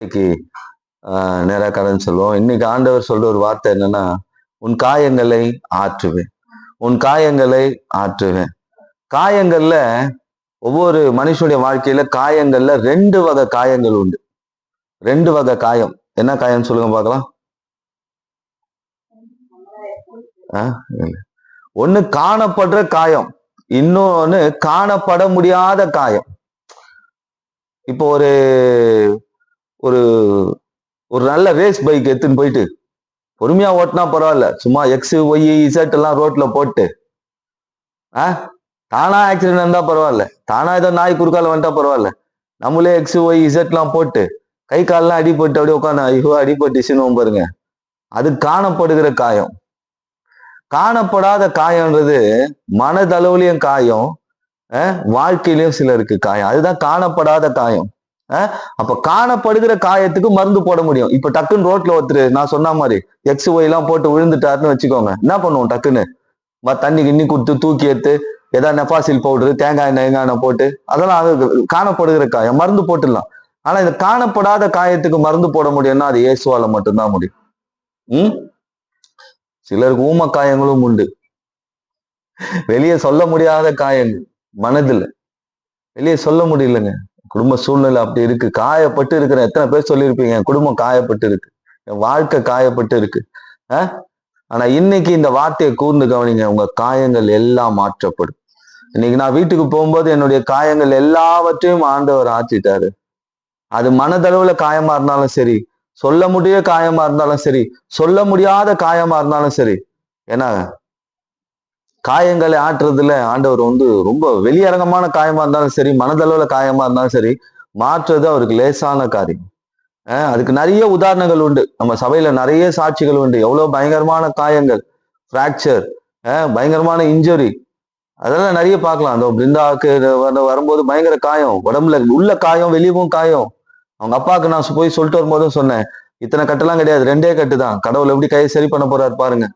இன்னைக்கு நேரா கடன் சொல்லுவோம். இன்னைக்கு ஆண்டவர் சொல்ற ஒரு வார்த்தை என்னன்னா, உன் காயங்களை ஆற்றுவேன். உன் காயங்களை ஆற்றுவேன். காயங்கள்ல ஒவ்வொரு மனுஷனுடைய வாழ்க்கையில காயங்கள்ல 2 வகை காயங்கள் உண்டு. 2 வகை காயம். என்ன காயம் சொல்லுங்க பார்க்கலாம். ஒண்ணு காணப்படுற காயம், இன்னொன்னு காணப்பட முடியாத காயம். இப்போ ஒரு ஒரு ஒரு நல்ல ரேஸ் பைக் எடுத்துன்னு போயிட்டு பொறுமையா ஓட்டினா பரவாயில்ல, சும்மா எக்ஸ் ஒய் இசட் எல்லாம் ரோட்ல போட்டு தானா ஆக்சிடென்ட் இருந்தா பரவாயில்ல, தானா ஏதோ நாய் குறுக்கால வந்துட்டா பரவாயில்ல, நம்மளே எக்ஸ் ஒய் இசட் எல்லாம் போட்டு கை கால்லாம் அடிபட்டு அப்படியே உட்காந்து ஐயோ அடிபட்டுச்சுன்னு பாருங்க, அது காணப்படுகிற காயம். காணப்படாத காயம்ன்றது மனதளவுலயும் காயம், வாழ்க்கையிலயும் சிலருக்கு காயம். அதுதான் காணப்படாத காயம். அப்ப காணப்படுகிற காயத்துக்கு மருந்து போட முடியும். இப்ப டக்குன்னு ரோட்ல ஒருத்தர் நான் சொன்ன மாதிரி எக்ஸ் ஒய் எல்லாம் போட்டு விழுந்துட்டாருன்னு வச்சுக்கோங்க, என்ன பண்ணுவோம்? டக்குன்னு தண்ணி கிண்ணி கொடுத்து தூக்கி எடுத்து ஏதாவது நெஃபாசில் பவுடரு தேங்காய் எண்ணெய் போட்டு அதெல்லாம் அது காணப்படுகிற காயம், மருந்து போட்டுடலாம். ஆனா இந்த காணப்படாத காயத்துக்கு மருந்து போட முடியும்னா அது இயேசுவால மட்டும்தான் முடியும். சிலருக்கு ஊம காயங்களும் உண்டு, வெளியே சொல்ல முடியாத காயங்கள் மனதுல வெளியே சொல்ல முடியலங்க. குடும்ப சூழ்நிலை அப்படி இருக்கு, காயப்பட்டு இருக்கிற எத்தனை பேர் சொல்லியிருப்பீங்க, என் குடும்பம் காயப்பட்டு இருக்கு, என் வாழ்க்கை காயப்பட்டு இருக்கு. ஆனா இன்னைக்கு இந்த வார்த்தையை கூர்ந்து கவனிங்க, உங்க காயங்கள் எல்லாம் மாற்றப்படும். இன்னைக்கு நான் வீட்டுக்கு போகும்போது என்னுடைய காயங்கள் எல்லாவற்றையும் ஆண்டவர் ஆற்றிட்டாரு. அது மனதளவுல காயமா இருந்தாலும் சரி, சொல்ல முடிய காயமா இருந்தாலும் சரி, சொல்ல முடியாத காயமா இருந்தாலும் சரி. ஏன்னா காயங்களை ஆற்றுறதுல ஆண்டவர் ரொம்ப வெளியரங்கமான காயமா இருந்தாலும் சரி, மனதளவுல காயமா இருந்தாலும் சரி, மாற்றுறது அவருக்கு லேசான காரியம். அதுக்கு நிறைய உதாரணங்கள் உண்டு, நம்ம சபையில நிறைய சாட்சிகள் உண்டு. எவ்வளவு பயங்கரமான காயங்கள், பிராக்சர், பயங்கரமான இன்ஜுரி, அதெல்லாம் நிறைய பார்க்கலாம். அந்த பிருந்தாவுக்கு வரும்போது பயங்கர காயம், உடம்புல உள்ள காயம், வெளியவும் காயம். அவங்க அப்பாவுக்கு நான் போய் சொல்லிட்டு வரும்போதும் சொன்னேன், இத்தனை கட்டெல்லாம் கிடையாது, 2 கட்டு தான், கடவுள் எப்படி கையை சரி பண்ண போறாரு பாருங்க.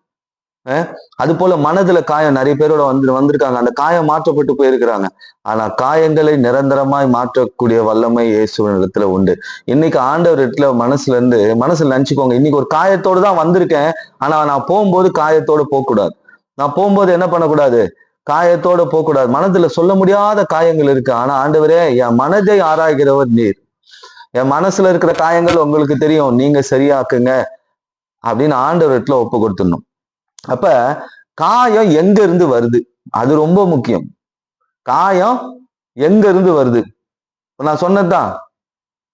அது போல மனதுல காயம் நிறைய பேரோட வந்திருக்காங்க, அந்த காயம் மாற்றப்பட்டு போயிருக்கிறாங்க. ஆனா காயங்களை நிரந்தரமாய் மாற்றக்கூடிய வல்லமை இயேசுவின் இடத்துல உண்டு. இன்னைக்கு ஆண்டவர் இடத்துல மனசுல நினைச்சுக்கோங்க, இன்னைக்கு ஒரு காயத்தோடு தான் வந்திருக்கேன், ஆனா நான் போகும்போது காயத்தோடு போகக்கூடாது. நான் போகும்போது என்ன பண்ணக்கூடாது? காயத்தோட போகக்கூடாது. மனதுல சொல்ல முடியாத காயங்கள் இருக்கு, ஆனா ஆண்டவரே என் மனதை ஆராய்கிறவர் நீர், என் மனசுல இருக்கிற காயங்கள் உங்களுக்கு தெரியும், நீங்க சரியாக்குங்க அப்படின்னு ஆண்டவர் இடத்துல ஒப்பு கொடுத்துடணும். அப்ப காயம் எங்க இருந்து வருது, அது ரொம்ப முக்கியம். காயம் எங்க இருந்து வருது? நான் சொன்னதுதான்,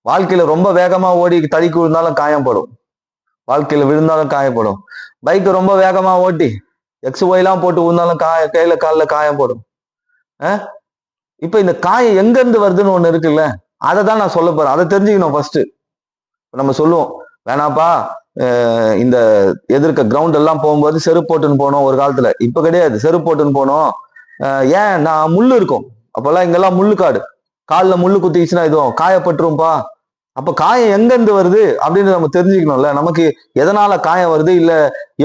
வாழ்க்கையில ரொம்ப வேகமா ஓடி தடிக்கு விழுந்தாலும் காயப்படும், வாழ்க்கையில விழுந்தாலும் காயப்படும். பைக் ரொம்ப வேகமா ஓட்டி எக்ஸ் ஒய் எல்லாம் போட்டு விழுந்தாலும் கையில காலில் காயம் போடும். இப்ப இந்த காயம் எங்க இருந்து வருதுன்னு ஒண்ணு இருக்குல்ல, அதை தான் நான் சொல்ல போறேன். அதை தெரிஞ்சுக்கணும் ஃபர்ஸ்ட். நம்ம சொல்லுவோம், வேணாப்பா இந்த எதிர்க்க கிரவுண்ட் எல்லாம் போகும்போது செருப்பு போட்டுன்னு போனோம் ஒரு காலத்துல, இப்ப கிடையாது, செருப்பு போட்டுன்னு போனோம். ஏன்? நான் முள்ளு இருக்கும், அப்பெல்லாம் இங்கெல்லாம் முள்ளு காடு, காலில் முள்ளு குத்திச்சுன்னா இதுவும் காயப்பட்டுரும்பா. அப்ப காயம் எங்க இருந்து வருது அப்படின்னு நம்ம தெரிஞ்சுக்கணும்ல. நமக்கு எதனால காயம் வருது, இல்ல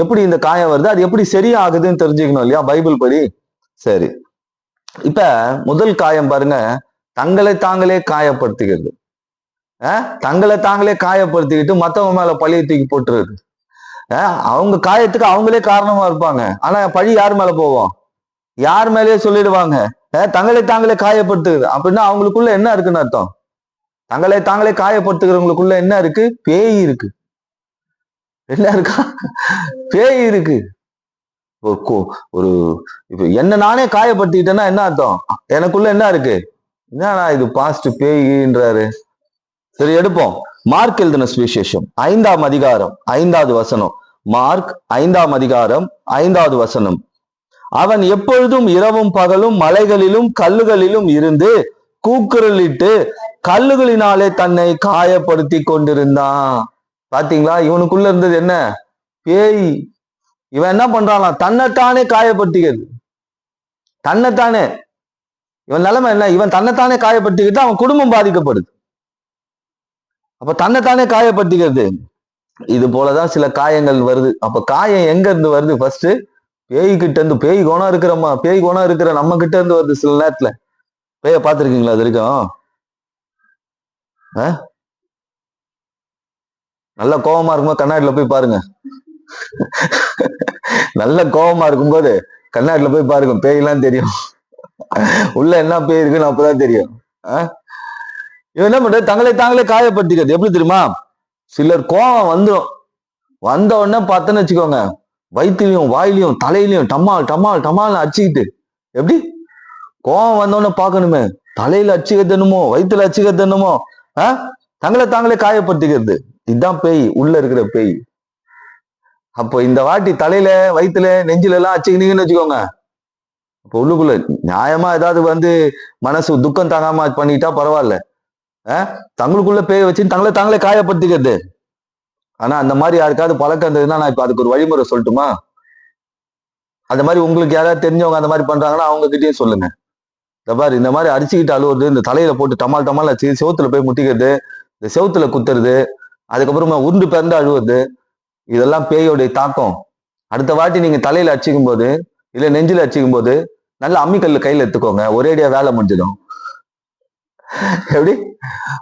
எப்படி இந்த காயம் வருது, அது எப்படி சரியாகுதுன்னு தெரிஞ்சுக்கணும் இல்லையா, பைபிள் படி. சரி, இப்ப முதல் காயம் பாருங்க, தங்களை தாங்களே காயப்படுத்திக்கிறது. தங்களை தாங்களே காயப்படுத்திக்கிட்டு மத்தவங்க மேல பழிய தூக்கி போட்டுறது. அவங்க காயத்துக்கு அவங்களே காரணமா இருப்பாங்க, ஆனா பழி யார் மேல போவோம்? யார் மேலேயே சொல்லிடுவாங்க. தங்களை தாங்களே காயப்படுத்துகிறது அப்படின்னா அவங்களுக்குள்ள என்ன இருக்குன்னு அர்த்தம்? தங்களை தாங்களே காயப்படுத்துகிறவங்களுக்குள்ள என்ன இருக்கு? பேய் இருக்கு. என்ன இருக்கா? பேய் இருக்கு. ஒரு இப்ப என்ன நானே காயப்படுத்திக்கிட்டேன்னா என்ன அர்த்தம்? எனக்குள்ள என்ன இருக்கு? என்னடா இது பாஸ்ட் பேய்ன்றாரு. சரி, எடுப்போம். மார்க் எழுதின சுவிசேஷம் 5ஆம் அதிகாரம் 5வது வசனம். மார்க் 5ஆம் அதிகாரம் 5வது வசனம். அவன் எப்பொழுதும் இரவும் பகலும் மலைகளிலும் கல்லுகளிலும் இருந்து கூக்குரலிட்டு கல்லுகளினாலே தன்னை காயப்படுத்தி கொண்டிருந்தான். பாத்தீங்களா, இவனுக்குள்ள இருந்தது என்ன? பேய். இவன் என்ன பண்றானா? தன்னைத்தானே காயப்படுத்திக்கிறது. தன்னைத்தானே. இவன் நிலைமை என்ன? இவன் தன்னைத்தானே காயப்படுத்திக்கிட்டு அவன் குடும்பம் பாதிக்கப்படுது. அப்ப தன்னைத்தானே காயப்படுத்திக்கிறது. இது போலதான் சில காயங்கள் வருது. அப்ப காயம் எங்க இருந்து வருது? ஃபர்ஸ்ட் பேய்கிட்ட இருந்து. பேய் குணம் இருக்கிற நம்ம கிட்ட இருந்து வருது. சில நேரத்துல பேய பார்த்திருக்கீங்களா? அது வரைக்கும் நல்ல கோபமா இருக்கும்போது கண்ணாடியில போய் பாருங்க. நல்ல கோபமா இருக்கும்போது கண்ணாடியில போய் பாருங்க, பேயெல்லாம் தெரியும். உள்ள என்ன பேய் இருக்குன்னு அப்பதான் தெரியும். இவன் என்ன பண்றது, தங்களை தாங்களே காயப்படுத்திக்கிறது. எப்படி தெரியுமா? சிலர் கோபம் வந்துடும், வந்த உடனே பார்த்தோன்னு வச்சுக்கோங்க, வயிற்றுலையும் வாயிலையும் தலையிலையும் டமால் டமால் டமால்னு அடிச்சுக்கிட்டு. எப்படி கோபம் வந்தோடனே பார்க்கணுமே, தலையில அடிச்சுக்கணுமோ வயிற்றுல அடிச்சுக்கணுமோ, தங்களை தாங்களே காயப்படுத்திக்கிறது. இதுதான் பேய், உள்ள இருக்கிற பேய். அப்போ இந்த வாட்டி தலையில வயிற்றுல நெஞ்சில எல்லாம் அடிச்சுக்கினீங்கன்னு வச்சுக்கோங்க, அப்போ உள்ளுக்குள்ள நியாயமா ஏதாவது மனசு துக்கம் தாங்காம பண்ணிட்டா பரவாயில்ல, தங்களுக்குள்ள பேய வச்சு தங்களை தாங்களே காயப்படுத்திக்கிறது. ஆனா அந்த மாதிரி யாருக்காவது பழக்கம் இருந்ததுன்னா நான் இப்ப அதுக்கு ஒரு வழிமுறை சொல்லட்டுமா? அந்த மாதிரி உங்களுக்கு யாராவது தெரிஞ்சவங்க அந்த மாதிரி பண்றாங்கன்னா அவங்க கிட்டயே சொல்லுங்க. இந்த மாதிரி இந்த மாதிரி அடிச்சுக்கிட்டு அழுவுறது, இந்த தலையில போட்டு டமால் டமால் அடிச்சு செவுத்துல போய் முட்டிக்கிறது, இந்த செவுத்துல குத்துறது, அதுக்கப்புறமா உருண்டு பிறந்து அழுவுறது, இதெல்லாம் பேயோடைய தாக்கம். அடுத்த வாட்டி நீங்க தலையில அடிச்சுக்கும் போது இல்ல நெஞ்சில அடிச்சுக்கும் போது நல்ல அம்மிக்கல்லு கையில எடுத்துக்கோங்க, ஒரேடியா வேலை முடிஞ்சிடும். எப்படி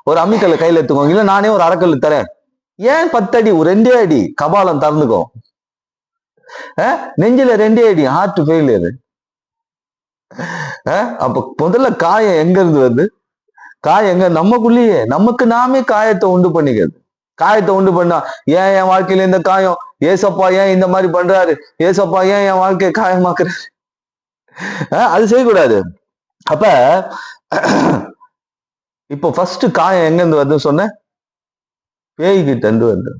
ஒரு அம்மிக்கல்ல கையில எடுத்துக்கோங்க, இல்ல நானே ஒரு அரைக்கல்லு தரேன், ஏன் 10 அடி, ஒரு 2 அடி கபாலம் திறந்துக்கும். நெஞ்சில 2 அடி, ஹார்ட் ஃபெயிலியர். அப்ப முதல்ல காயம் எங்க இருந்து வருது? காயம் எங்க? நமக்குள்ளேயே நமக்கு நாமே காயத்தை உண்டு பண்ணிக்கிறது. காயத்தை உண்டு பண்ணா, ஏன் என் வாழ்க்கையில இந்த காயம், ஏசப்பா ஏன் இந்த மாதிரி பண்றாரு, ஏசப்பா ஏன் என் வாழ்க்கையை காயமாக்குறாரு, அது செய்யக்கூடாது. அப்ப இப்போ ஃபர்ஸ்ட் காயம் எங்க இருந்து வருதுன்னு சொன்ன, பேய்கிட்ட இருந்து வருது.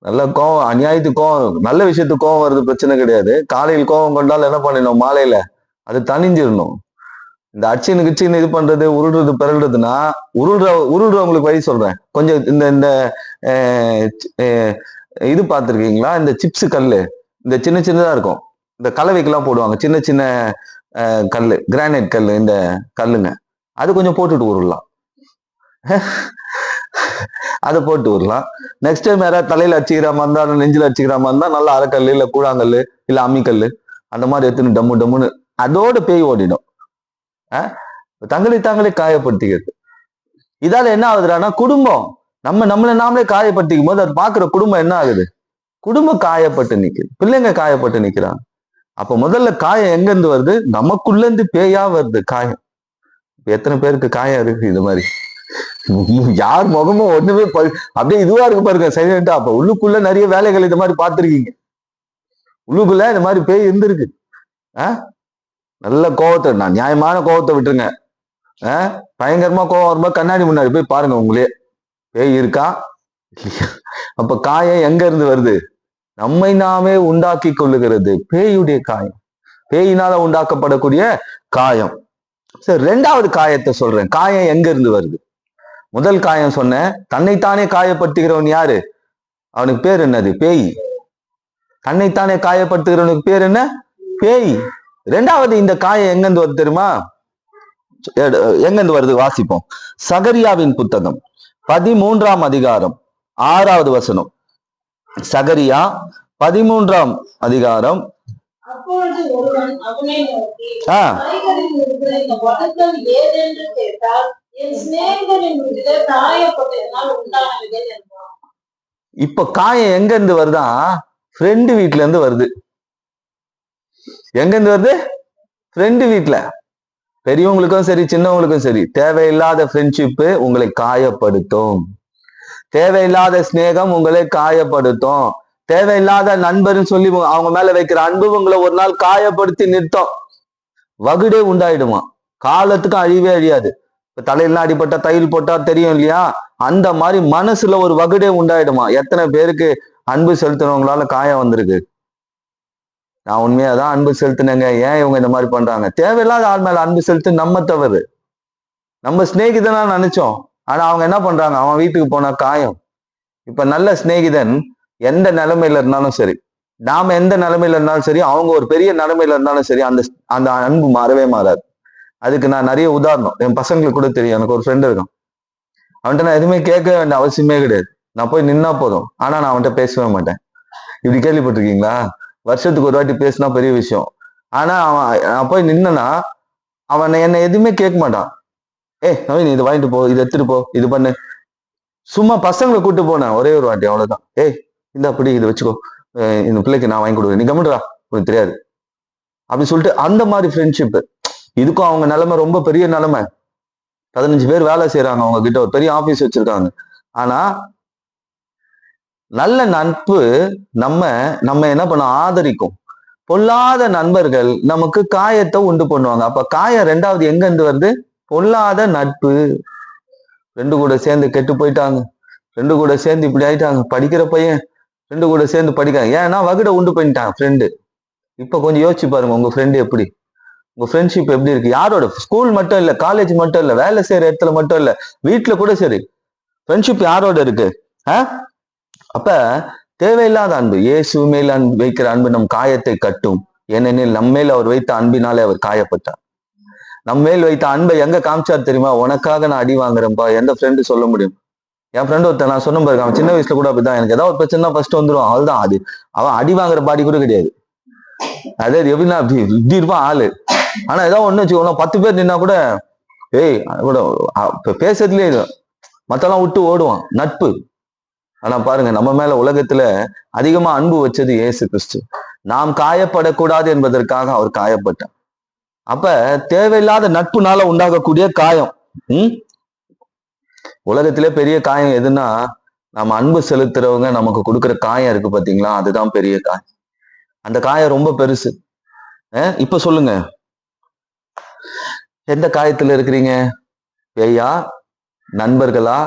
நல்ல கோவம், அநியாயத்துக்கு கோவம், நல்ல விஷயத்துக்கு கோவம் வருது பிரச்சனை கிடையாது. காலையில் கோவம் கொண்டாலும் என்ன பண்ணிடணும், மாலையில அது தணிஞ்சிடணும். இந்த அச்சின்னு கிச்சின்னு இது பண்றது, உருள்றது பிறல்றதுன்னா, உருள்றவங்களுக்கு வழி சொல்றேன். கொஞ்சம் இந்த இந்த இது பார்த்துருக்கீங்களா, இந்த சிப்ஸ் கல்லு, இந்த சின்ன சின்னதா இருக்கும், இந்த கலவைக்கெல்லாம் போடுவாங்க, சின்ன சின்ன கல்லு, கிரானைட் கல்லு, இந்த கல்லுங்க, அது கொஞ்சம் போட்டுட்டு உருளலாம். அதை போட்டு விடலாம். நெக்ஸ்ட் டைம் யாராவது தலையில அடிச்சுக்கிற மாதிரி இருந்தா, நெஞ்சில அடிச்சுக்கிற மாதிரி இருந்தா, நல்லா அரைக்கல்லு இல்ல கூழாங்கல்லு இல்ல அம்மிக்கல்லு அந்த மாதிரி எடுத்துன்னு டம்மு டம்முன்னு அதோட பேய் ஓடிடும். தங்களை தாங்களே காயப்படுத்திக்கிறது. இதால என்ன ஆகுதுன்னா, குடும்பம் நம்மளை நாமளே காயப்படுத்திக்கும் போது அது பாக்குற குடும்பம் என்ன ஆகுது, குடும்பம் காயப்பட்டு நிக்குது, பிள்ளைங்க காயப்பட்டு நிக்கிறாங்க. அப்ப முதல்ல காயம் எங்க இருந்து வருது, நமக்குள்ள இருந்து பேயா வருது காயம். எத்தனை பேருக்கு காயம் இருக்கு இது மாதிரி? யார் முகமும் ஒண்ணுமே அப்படியே இதுவா இருக்கு பாருங்க, சைலண்டா. அப்ப உள்ளுக்குள்ள நிறைய வேலைகள் இந்த மாதிரி பார்த்திருக்கீங்க, உள்ளுக்குள்ள இந்த மாதிரி பேய் இருந்திருக்கு. நல்ல கோவத்தை, நான் நியாயமான கோவத்தை விட்டுருங்க, பயங்கரமா கோவம் வரும்போது கண்ணாடி முன்னாடி போய் பாருங்க, உங்களே பேய் இருக்கா. அப்ப காயம் எங்க இருந்து வருது, நம்மை நாமே உண்டாக்கி கொள்ளுகிறது பேயுடைய காயம், பேயினால உண்டாக்கப்படக்கூடிய காயம். சரி, ரெண்டாவது காயத்தை சொல்றேன், காயம் எங்க இருந்து வருது. முதல் காயம் சொன்ன, தன்னைத்தானே காயப்படுத்துகிறவன் யாரு, அவனுக்கு பேர் என்னது, பேய். தன்னைத்தானே காயப்படுத்துகிறவனுக்கு பேர் என்ன, பேய். ரெண்டாவது இந்த காயம் எங்கிருந்து வருது தெரியுமா, எங்கிருந்து வருது வாசிப்போம். சகரியாவின் புத்தகம் 13ஆம் அதிகாரம் 6வது வசனம். சகரியா 13ஆம் அதிகாரம். அப்பொழுது ஒருவன் அவனை நோக்கி, காய்கறியில் இருக்கிற இந்த வணக்கம் ஏதென்று கேட்டால், என் சிநேகிதனின் வீட்டிலே காயப்பட்டதனால் உண்டானது என்றான். இப்ப காயம் எங்க இருந்து வருதா, ஃப்ரெண்டு வீட்டுல இருந்து வருது. எங்க இருந்து வருது, ஃப்ரெண்டு வீட்டுல. பெரியவங்களுக்கும் சரி சின்னவங்களுக்கும் சரி, தேவையில்லாத ஃப்ரெண்ட்ஷிப் உங்களை காயப்படுத்தும், தேவையில்லாத சிநேகம் உங்களை காயப்படுத்தும், தேவையில்லாத நண்பர்னு சொல்லி அவங்க மேல வைக்கிற அன்பு உங்களை ஒரு நாள் காயப்படுத்தி நிறுத்தம், வகுடே உண்டாயிடுமா, காலத்துக்கும் அழிவே அழியாது. இப்ப தலையெல்லாம் அடிப்பட்ட தையல் போட்டா தெரியும் இல்லையா, அந்த மாதிரி மனசுல ஒரு வகுடே உண்டாயிடுமா. எத்தனை பேருக்கு அன்பு செலுத்தினவங்களால காயம் வந்திருக்கு. நான் உண்மையாதான் அன்பு செலுத்தினேங்க, ஏன் இவங்க இந்த மாதிரி பண்றாங்க, தேவையில்லாத ஆள் மேல அன்பு செலுத்து நம்ம தவறு. நம்ம சிநேகிதனா நினைச்சோம், ஆனா அவங்க என்ன பண்றாங்க, அவன் வீட்டுக்கு போனா காயம். இப்ப நல்ல சிநேகிதன் எந்த நிலைமையில இருந்தாலும் சரி, நாம எந்த நிலைமையில இருந்தாலும் சரி, அவங்க ஒரு பெரிய நிலைமையில இருந்தாலும் சரி, அந்த அந்த அன்பு மாறவே மாறாது. அதுக்கு நான் நிறைய உதாரணம், என் பசங்களுக்கு கூட தெரியும். எனக்கு ஒரு ஃப்ரெண்ட் இருக்கான், அவன்கிட்ட நான் எதுவுமே கேட்க வேண்டிய அவசியமே கிடையாது, நான் போய் நின்னா போதும், ஆனா நான் அவன்கிட்ட பேசவே மாட்டேன். இப்படி கேள்விப்பட்டிருக்கீங்களா, வருஷத்துக்கு ஒரு வாட்டி பேசினா பெரிய விஷயம், ஆனா நான் போய் நின்னா அவன் என்னை எதுவுமே கேட்க மாட்டான். நவீன் இது வாங்கிட்டு போ, இது எடுத்துட்டு போ, இது பண்ணு, சும்மா பசங்களை கூட்டு போனேன் ஒரே ஒரு வாட்டி, அவ்வளவுதான். ஏய் இந்த அப்படி இதை வச்சுக்கோ, இந்த பிள்ளைக்கு நான் வாங்கி கொடுக்குறேன், நீ கம்முடுறா, உனக்கு தெரியாது அப்படின்னு சொல்லிட்டு அந்த மாதிரி ஃப்ரெண்ட்ஷிப். இதுக்கும் அவங்க நிலைமை ரொம்ப பெரிய நிலைமை. 15 பேர் வேலை செய்யறாங்க அவங்க கிட்ட, ஒரு பெரிய ஆபீஸ் வச்சிருக்காங்க. ஆனா நல்ல நட்பு நம்ம நம்ம என்ன பண்ண ஆதரிக்கும். பொல்லாத நண்பர்கள் நமக்கு காயத்தை உண்டு பண்ணுவாங்க. அப்ப காயம் ரெண்டாவது எங்க இருந்து வருது? பொல்லாத நட்பு. ரெண்டு கூட சேர்ந்து கெட்டு போயிட்டாங்க, ரெண்டு கூட சேர்ந்து இப்படி ஆயிட்டாங்க, படிக்கிற பையன் ரெண்டு கூட சேர்ந்து படிக்காங்க. ஏன்னா வகுட உண்டு பண்ணிட்டாங்க ஃப்ரெண்டு. இப்ப கொஞ்சம் யோசிச்சு பாருங்க, உங்க ஃப்ரெண்டு எப்படி, உங்க ஃப்ரெண்ட்ஷிப் எப்படி இருக்கு? யாரோட? ஸ்கூல் மட்டும் இல்ல, காலேஜ் மட்டும் இல்ல, வேலை செய்யற இடத்துல மட்டும் இல்ல, வீட்டுல கூட சரி, ஃப்ரெண்ட்ஷிப் யாரோட இருக்கு? அப்ப தேவையில்லாத அன்பு, இயேசு மேல் அன்பு வைக்கிற அன்பு நம் காயத்தை கட்டும். ஏனெனில் நம்மேல் அவர் வைத்த அன்பினாலே அவர் காயப்பட்டார். நம்மேல் வைத்த அன்பை எங்க காமிச்சார் தெரியுமா? உனக்காக நான் அடி வாங்குறேன்ப்பா. எந்த ஃப்ரெண்டு சொல்ல முடியும்? என் ஃப்ரெண்டு ஒருத்தன், நான் சொன்ன பாருங்க, அவன் சின்ன வயசுல கூட அப்படிதான், எனக்கு ஏதாவது ஒரு பிரச்சனை ஃபர்ஸ்ட் வந்துடும், அவள்தான். அது அவன் அடி வாங்குற பாடி கூட கிடையாது. அதே எப்படின்னா இப்படி இருப்பான் ஆளு. ஆனா ஏதாவது ஒண்ணு வச்சுக்கோங்க, 10 பேர் நின்னா கூட ஏய் கூட பேசுறதுலயே மத்தெல்லாம் விட்டு ஓடுவான். நட்பு. ஆனா பாருங்க, நம்ம மேல உலகத்துல அதிகமா அன்பு வச்சது இயேசு கிறிஸ்து. நாம் காயப்படக்கூடாது என்பதற்காக அவர் காயப்பட்டார். அப்ப தேவையில்லாத நட்புனால உண்டாகக்கூடிய காயம். உலகத்திலே பெரிய காயம் எதுன்னா, நம்ம அன்பு செலுத்துறவங்க நமக்கு கொடுக்குற காயம் இருக்கு பாத்தீங்களா, அதுதான் பெரிய காயம். அந்த காயம் ரொம்ப பெருசு. இப்ப சொல்லுங்க, எந்த காயத்துல இருக்கிறீங்க? பேயா, நண்பர்களா?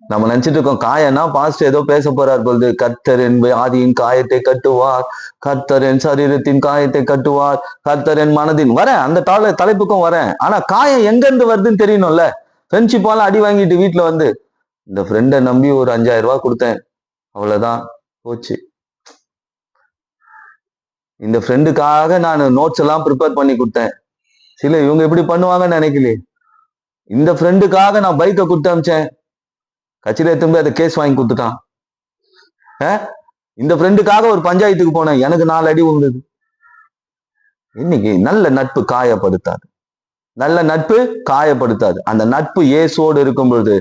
நம்ம நினைச்சிட்டு இருக்கோம் காயம்னா பாஸ்ட் ஏதோ பேச போறார் பொழுது, கர்த்தர் என் ஆதியின் காயத்தை கட்டுவார், கர்த்தர் என் சரீரத்தின் காயத்தை கட்டுவார், கர்த்தர் என் மனதின் வரேன், அந்த தலைப்புக்கும் வரேன். ஆனா காயம் எங்க இருந்து வருதுன்னு தெரியணும்ல. ஃப்ரெண்ட்ஷிப்பால அடி வாங்கிட்டு வீட்டுல வந்து, இந்த ஃப்ரெண்டை நம்பி ஒரு 5000 ரூபாய் கொடுத்தேன், அவ்வளவுதான் போச்சு. இந்த ஃப்ரெண்டுக்காக நான் நோட்ஸ் எல்லாம் ப்ரிப்பேர் பண்ணி கொடுத்தேன். சில இவங்க எப்படி பண்ணுவாங்கன்னு நினைக்கலையே. இந்த ஃப்ரெண்டுக்காக நான் பைக்கை கொடுத்து அமிச்சேன், கட்சியில திரும்ப அதை கேஸ் வாங்கி கொடுத்துட்டான். இந்த ஃப்ரெண்டுக்காக ஒரு பஞ்சாயத்துக்கு போனேன், எனக்கு 4 அடி உண்டுது. இன்னைக்கு நல்ல நட்பு காயப்படுத்தாது, நல்ல நட்பு காயப்படுத்தாது. அந்த நட்பு இயேசுவோடு இருக்கும் பொழுது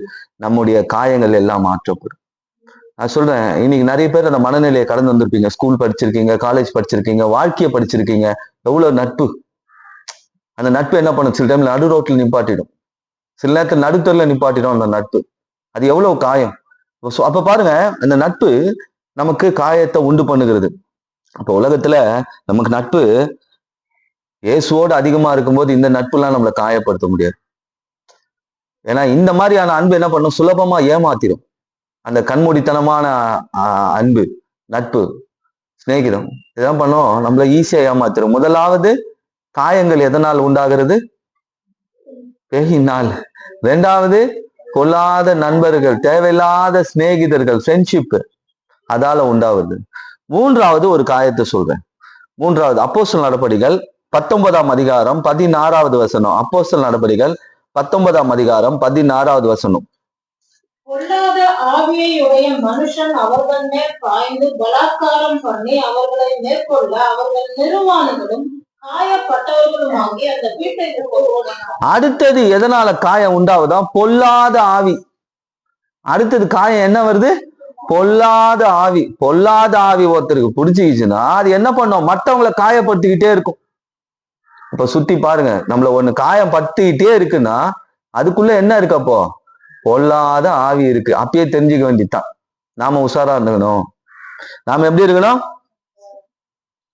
நம்முடைய காயங்கள் எல்லாம் மாற்றப்படும். நான் சொல்றேன், இன்னைக்கு நிறைய பேர் அந்த மனநிலையை கடந்து வந்திருப்பீங்க. ஸ்கூல் படிச்சிருக்கீங்க, காலேஜ் படிச்சிருக்கீங்க, வாழ்க்கையை படிச்சிருக்கீங்க. எவ்வளவு நட்பு! அந்த நட்பு என்ன பண்ணும்? சில டைம்ல நடு ரோட்ல நிப்பாட்டிடும், சில நேரத்தில் நடுத்தரில் நிப்பாட்டிடும் அந்த நட்பு. அது எவ்வளவு காயம்! அப்ப பாருங்க, அந்த நட்பு நமக்கு காயத்தை உண்டு பண்ணுகிறது. அப்ப உலகத்துல நமக்கு நட்பு இயேசுவோடு அதிகமா இருக்கும்போது இந்த நட்புலாம் நம்மளை காயப்படுத்த முடியாது. ஏன்னா இந்த மாதிரியான அன்பு என்ன பண்ணும்? சுலபமா ஏமாத்திடும். அந்த கண்மூடித்தனமான அன்பு, நட்பு, சிநேகிதம் இதெல்லாம் பண்ணும், நம்மள ஈஸியா ஏமாத்திடும். முதலாவது காயங்கள் எதனால் உண்டாகிறது? பேயினால். 2வது கொல்லாத நண்பர்கள், தேவையில்லாத சிநேகிதர்கள், ஃப்ரெண்ட்ஷிப், அதால உண்டாவது. 3வது ஒரு காயத்தை சொல்றேன். 3வது அப்போஸ்தலர் நடபடிகள் 19ஆம் அதிகாரம் 16வது வசனம். அப்போஸ்தலர் நடபடிகள் 19ஆம் அதிகாரம் 16வது வசனம். பொல்லாத ஆவியையுடைய மனுஷன் அவர்கள் மேல் பாய்ந்து பலாத்காரம் பண்ணி அவர்களை மேற்கொள்ள அவர்கள் நிர்வாணிகளும் காயப்பட்டவர்களுமாகி அந்த வீட்டை போனார். அடுத்தது எதனால காயம் உண்டாவதா? பொல்லாத ஆவி. அடுத்தது காயம் என்ன வருது? பொல்லாத ஆவி. பொல்லாத ஆவி ஒருத்தருக்கு பிடிச்சிக்கிச்சுன்னா அது என்ன பண்ணும்? மற்றவங்களை காயப்படுத்திக்கிட்டே இருக்கும். இப்ப சுத்தி பாருங்க, நம்மள ஒண்ணு காயம் படுத்திக்கிட்டே இருக்குன்னா அதுக்குள்ள என்ன இருக்கு? அப்போ பொல்லாத ஆவி இருக்கு. அப்பயே தெரிஞ்சுக்க வேண்டியதுதான். நாம உஷாரா இருந்துக்கணும். நாம எப்படி இருக்கணும்?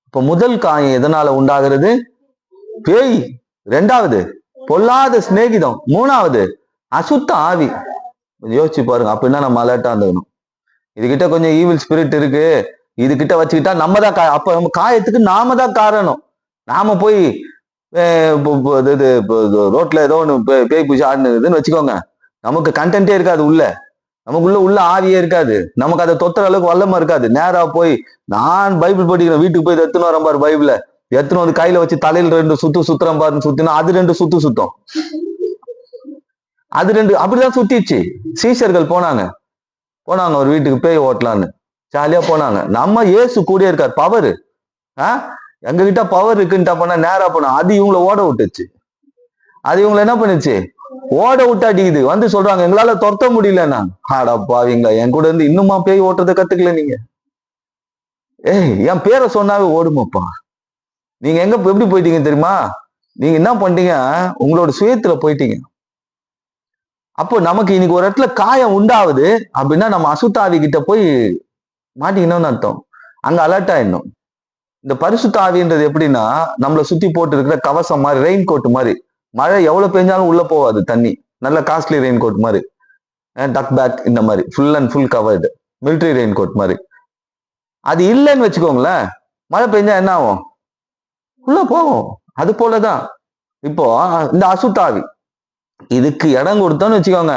இப்ப முதல் காயம் எதனால உண்டாகிறது? பேய். 2வது பொல்லாத சிநேகிதம். 3வது அசுத்த ஆவி. யோசிச்சு பாருங்க. அப்படின்னா நம்ம அலர்ட்டா இருந்துக்கணும். இதுகிட்ட கொஞ்சம் ஈவில் ஸ்பிரிட் இருக்கு, இது கிட்ட வச்சுக்கிட்டா நம்ம தான் அப்ப நம்ம காயத்துக்கு நாம தான் காரணம். நாம போய் ரோட்ல ஏதோ ஒண்ணு பேய் பூச்சி ஆடுனுதுன்னு வச்சுக்கோங்க, நமக்கு கண்டென்ட்டே இருக்காது, உள்ள நமக்குள்ள உள்ள ஆவியே இருக்காது, நமக்கு அதை தொத்துற அளவுக்கு வல்லமா இருக்காது. நேரா போய் நான் பைபிள் படிக்கிறேன், வீட்டுக்கு போய் எடுத்துன்னு வரேன் பாரு பைபிள, எடுத்துன்னு வந்து கையில வச்சு தலையில 2 சுத்துறேன் பாருன்னு சுத்தினா அது 2 சுத்தம். அது 2 அப்படிதான் சுத்திச்சு. சீஷர்கள் போனாங்க ஒரு வீட்டுக்கு பேய் ஓட்டலான்னு ஜாலியா போனாங்க. நம்ம இயேசு கூட இருக்கார், பவர். எங்க கிட்ட பவர் இருக்குன்ட்டா போனா நேரா போனா அது இவங்களை ஓட விட்டுச்சு. அது இவங்களை என்ன பண்ணுச்சு? ஓட விட்டு அடிக்குது. வந்து சொல்றாங்க எங்களால துரத்த முடியலன்னா. ஆடா பாவீங்களா, என் கூட இருந்து இன்னுமா பேய் ஓட்டுறதை கத்துக்கல நீங்க? ஏய், என் பேரை சொன்னாவே ஓடுமாப்பா. நீங்க எங்க எப்படி போயிட்டீங்க தெரியுமா? நீங்க என்ன பண்ணிட்டீங்க, உங்களோட சுயத்துல போயிட்டீங்க. அப்போ நமக்கு இன்னைக்கு ஒரு இடத்துல காயம் உண்டாகுது அப்படின்னா நம்ம அசுத்தாவி கிட்ட போய் மாட்டிக்கணும்னு அர்த்தம். அங்க அலர்ட் ஆயிடணும். இந்த பரிசுத்த ஆவின்றது எப்படின்னா, நம்மளை சுத்தி போட்டு இருக்கிற கவசம் மாதிரி, ரெயின் கோட் மாதிரி. மழை எவ்வளவு பெஞ்சாலும் உள்ள போகாது தண்ணி. நல்ல காஸ்ட்லி ரெயின் கோட் மாதிரி, டக் பேக் இந்த மாதிரி full and full covered military raincoat மாதிரி. அது இல்லைன்னு வச்சுக்கோங்களேன், மழை பெஞ்சா என்ன ஆகும்? உள்ள போகும். அது போலதான் இப்போ இந்த அசுத்தாவி இதுக்கு இடம் கொடுத்தோன்னு வச்சுக்கோங்க,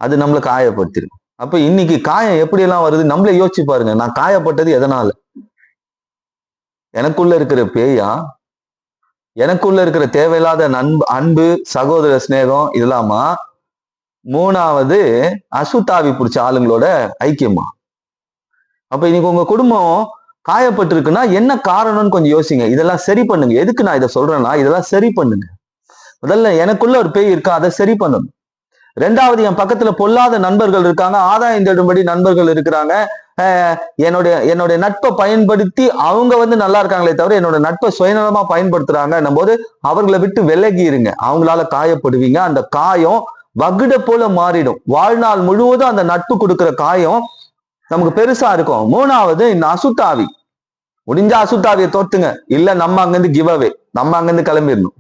அது நம்மளை காயப்படுத்திடும். அப்ப இன்னைக்கு காயம் எப்படி எல்லாம் வருது நம்மளே யோசிச்சு பாருங்க. நான் காயப்பட்டது எதனால? எனக்குள்ள இருக்கிற பேயா, எனக்குள்ள இருக்கிற தேவையில்லாத அன்பு, சகோதர சிநேகம் இதெல்லாமா, மூணாவது அசுத்தாவி பிடிச்ச ஆளுங்களோட ஐக்கியமா? அப்ப இன்னைக்கு உங்க குடும்பம் காயப்பட்டிருக்குன்னா என்ன காரணம்னு கொஞ்சம் யோசிங்க. இதெல்லாம் சரி பண்ணுங்க. எதுக்கு நான் இதை சொல்றேன்னா, இதெல்லாம் சரி பண்ணுங்க. முதல்ல எனக்குள்ள ஒரு பேய் இருக்கா, அதை சரி பண்ணணும். ரெண்டாவது, என் பக்கத்துல பொல்லாத நண்பர்கள் இருக்காங்க, ஆதாயம் தேடும்படி நண்பர்கள் இருக்கிறாங்க. என்னுடைய நட்பை பயன்படுத்தி அவங்க வந்து நல்லா இருக்காங்களே தவிர என்னோட நட்பை சுயநலமா பயன்படுத்துறாங்க போது அவர்களை விட்டு விலகி இருங்க. அவங்களால காயப்படுவீங்க. அந்த காயம் வகுட போல மாறிடும். வாழ்நாள் முழுவதும் அந்த நட்பு கொடுக்கிற காயம் நமக்கு பெருசா இருக்கும். மூணாவது, இந்த அசுத்தாவி. முடிஞ்சா அசுத்தாவியை தோத்துங்க. இல்ல நம்ம அங்கிருந்து கிவ் அவே, நம்ம அங்கிருந்து கிளம்பிடணும்.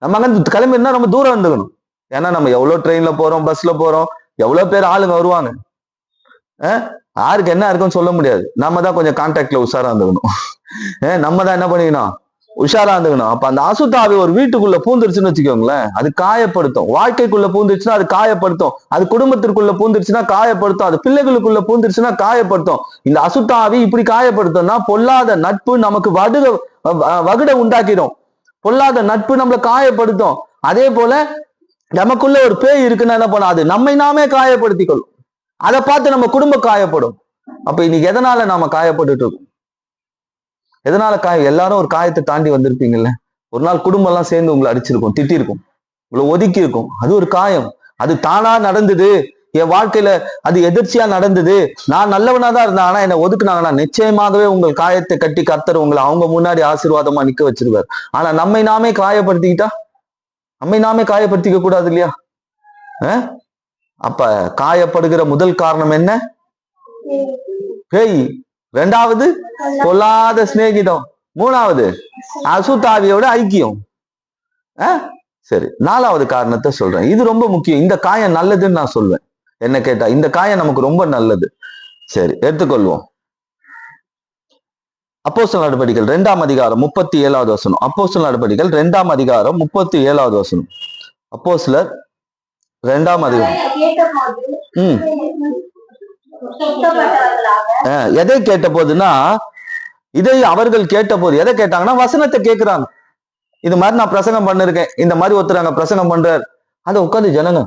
நம்ம அங்கிருந்து கிளம்பிடணும், நம்ம தூரம் இருந்துக்கணும். ஏன்னா நம்ம எவ்வளவு ட்ரெயின்ல போறோம், பஸ்ல போறோம், எவ்வளவு பேர் ஆளுங்க வருவாங்க. யாருக்கு என்ன இருக்குன்னு சொல்ல முடியாது. நம்ம தான் கொஞ்சம் கான்டாக்ட்ல உஷாரா இருந்துக்கணும். நம்ம தான் என்ன பண்ணிக்கணும், உஷாரா இருந்துக்கணும். அப்ப அந்த அசுத்தாவி ஒரு வீட்டுக்குள்ள பூந்துருச்சுன்னு வச்சுக்கோங்களேன், அது காயப்படுத்தும். வாழ்க்கைக்குள்ள பூந்துருச்சுன்னா அது காயப்படுத்தும். அது குடும்பத்திற்குள்ள பூந்துருச்சுன்னா காயப்படுத்தும். அது பிள்ளைகளுக்குள்ள பூந்துருச்சுன்னா காயப்படுத்தும். இந்த அசுத்தாவி இப்படி காயப்படுத்தும்னா, பொல்லாத நட்பு நமக்கு வகுட உண்டாக்கிடும். பொல்லாத நட்பு நம்மளை காயப்படுத்தும். அதே போல நமக்குள்ள ஒரு பேய் இருக்குன்னா என்ன பண்ண, அது நம்மை நாமே காயப்படுத்திக் கொள்ளும். அதை பார்த்து நம்ம குடும்பம் காயப்படும். அப்ப இன்னைக்கு எதனால நாம காயப்பட்டு இருக்கோம்? எதனால எல்லாரும் ஒரு காயத்தை தாண்டி வந்திருப்பீங்கல்ல. ஒரு நாள் குடும்பம் எல்லாம் சேர்ந்து உங்களை அடிச்சிருக்கும், திட்டிருக்கும், உங்களை ஒதுக்கி இருக்கும். அது ஒரு காயம். அது தானா நடந்தது. என் வாழ்க்கையில அது எதிர்ச்சியா நடந்தது. நான் நல்லவனா தான் இருந்தேன், ஆனா என்னை ஒதுக்குனாங்கன்னா நிச்சயமாகவே உங்கள் காயத்தை கட்டி கர்த்தர் உங்களை அவங்க முன்னாடி ஆசீர்வாதமா நிக்க வச்சிருவார். ஆனா நம்மை நாமே காயப்படுத்திக்கிட்டா, நம்மை நாமே காயப்படுத்திக்க கூடாது இல்லையா? அப்ப காயப்படுகிற முதல் காரணம் என்ன? பேய். ரெண்டாவது, பொல்லாத சிநேகிதம். மூணாவது, அசுத்தாவியோட ஐக்கியம். சரி, நாலாவது காரணத்தை சொல்றேன். இது ரொம்ப முக்கியம். இந்த காயம் நல்லதுன்னு நான் சொல்வேன். என்ன கேட்டா இந்த காயம் நமக்கு ரொம்ப நல்லது. சரி, எடுத்துக்கொள்வோம். அப்போஸ்தலர் நடபடிகள் 2ஆம் அதிகாரம் 37வது வசனம். அப்போஸ்தலர் நடபடிகள் 2ஆம் அதிகாரம் 37வது வசனம். அப்போஸ்தலர் 2ஆம் அதிகாரம். எதை கேட்ட போதுன்னா, இதை அவர்கள் கேட்ட போது எதை கேட்டாங்கன்னா, வசனத்தை கேட்கிறாங்க. இது மாதிரி நான் பிரசங்கம் பண்ணிருக்கேன், இந்த மாதிரி ஒருத்தர் அங்க பிரசங்கம் பண்றாரு. அதை உட்காந்து ஜனங்க